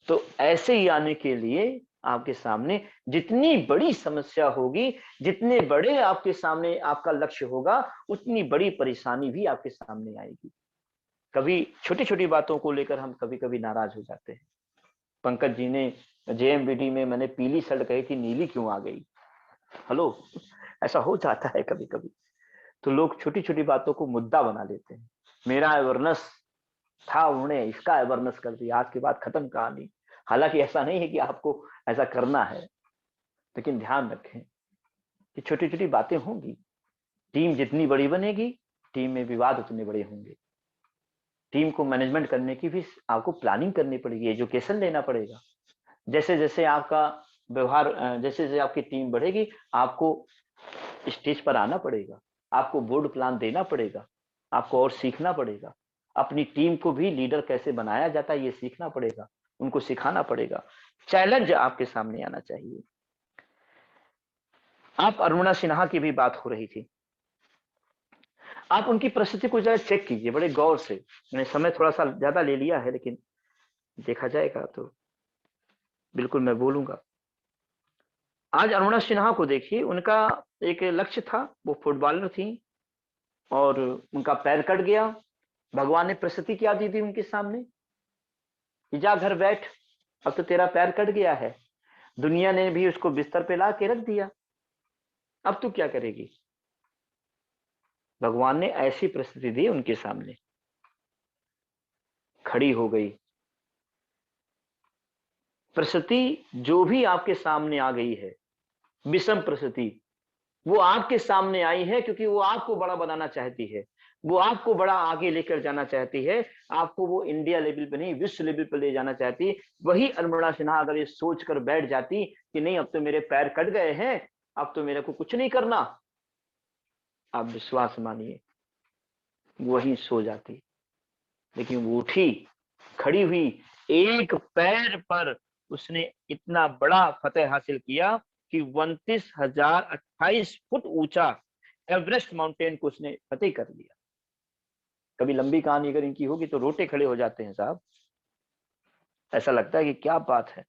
तो ऐसे ही आने के लिए आपके सामने जितनी बड़ी समस्या होगी, जितने बड़े आपके सामने आपका लक्ष्य होगा, उतनी बड़ी परेशानी भी आपके सामने आएगी। कभी छोटी छोटी बातों को लेकर हम कभी कभी नाराज हो जाते हैं। पंकज जी ने जेएमबीडी में मैंने पीली शर्ट कही थी, नीली क्यों आ गई? हेलो, ऐसा हो जाता है कभी कभी। तो लोग छोटी छोटी बातों को मुद्दा बना लेते हैं। मेरा अवेयरनेस था, उन्होंने इसका अवेयरनेस कर दिया, आज के बाद खत्म कहानी। हालांकि ऐसा नहीं है कि आपको ऐसा करना है, लेकिन ध्यान रखें कि छोटी छोटी बातें होंगी, टीम जितनी बड़ी बनेगी, टीम में विवाद उतने बड़े होंगे। टीम को मैनेजमेंट करने की भी आपको प्लानिंग करनी पड़ेगी, एजुकेशन लेना पड़ेगा। जैसे जैसे आपका व्यवहार, जैसे जैसे आपकी टीम बढ़ेगी, आपको स्टेज पर आना पड़ेगा, आपको बोर्ड प्लान देना पड़ेगा, आपको और सीखना पड़ेगा। अपनी टीम को भी लीडर कैसे बनाया जाता है ये सीखना पड़ेगा, उनको सिखाना पड़ेगा। चैलेंज आपके सामने आना चाहिए। आप अरुणा सिन्हा की भी बात हो रही थी, आप उनकी परिस्थिति को जरा चेक कीजिए बड़े गौर से। मैंने समय थोड़ा सा ज्यादा ले लिया है, लेकिन देखा जाएगा तो बिल्कुल मैं बोलूंगा। आज अरुणा सिन्हा को देखिए, उनका एक लक्ष्य था, वो फुटबॉलर थी और उनका पैर कट गया। भगवान ने परिस्थिति क्या दी थी उनके सामने, जा घर बैठ, अब तो तेरा पैर कट गया है। दुनिया ने भी उसको बिस्तर पे ला के रख दिया, अब तू क्या करेगी। भगवान ने ऐसी परिस्थिति दी उनके सामने, खड़ी हो गई। परिस्थिति जो भी आपके सामने आ गई है, विषम परिस्थिति, वो आपके सामने आई है क्योंकि वो आपको बड़ा बनाना चाहती है, वो आपको बड़ा आगे लेकर जाना चाहती है, आपको वो इंडिया लेवल पे नहीं विश्व लेवल पे ले जाना चाहती है। वही अरुणा सिन्हा अगर ये सोच कर बैठ जाती कि नहीं अब तो मेरे पैर कट गए हैं, अब तो मेरे को कुछ नहीं करना, आप विश्वास मानिए वही सो जाती। लेकिन वो उठी, खड़ी हुई, एक पैर पर उसने इतना बड़ा फतेह हासिल किया कि 29,028 फुट ऊंचा एवरेस्ट माउंटेन को उसने फतेह कर लिया। कभी लंबी कहानी अगर इनकी होगी तो रोटे खड़े हो जाते हैं साहब, ऐसा लगता है कि क्या बात है।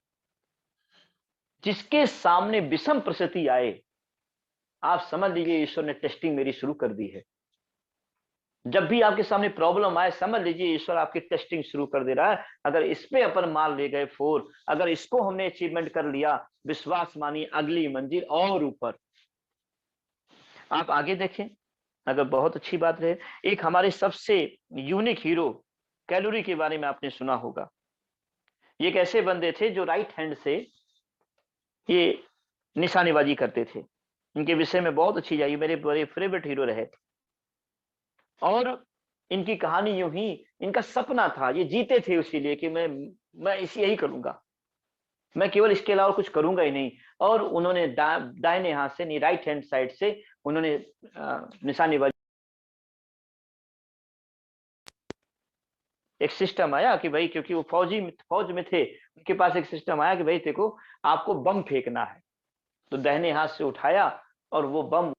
जिसके सामने विषम परिस्थिति आए, आप समझ लीजिए ईश्वर ने टेस्टिंग मेरी शुरू कर दी है। जब भी आपके सामने प्रॉब्लम आए, समझ लीजिए ईश्वर आपकी टेस्टिंग शुरू कर दे रहा है। अगर इस पे अपन मान ले गए 4, अगर इसको हमने अचीवमेंट कर लिया, विश्वास मानिए अगली मंजिल और ऊपर। आप आगे देखें, अगर बहुत अच्छी बात रहे, एक हमारे सबसे यूनिक हीरो कैलोरी के बारे में आपने सुना होगा। ये एक ऐसे बंदे थे जो राइट हैंड से ये निशानेबाजी करते थे। इनके विषय में बहुत अच्छी जाएगी, मेरे बड़े फेवरेट हीरो रहे। और इनकी कहानी यूं ही, इनका सपना था, ये जीते थे इसीलिए कि मैं इसी यही करूंगा, मैं केवल इसके अलावा कुछ करूंगा ही नहीं। और उन्होंने दाहिने हाथ से नहीं, राइट हैंड साइड से उन्होंने निशानेबाजी। एक सिस्टम आया कि भाई, क्योंकि वो फौज में थे, उनके पास एक सिस्टम आया कि भाई देखो आपको बम फेंकना है, तो दाहिने हाथ से उठाया और वो बम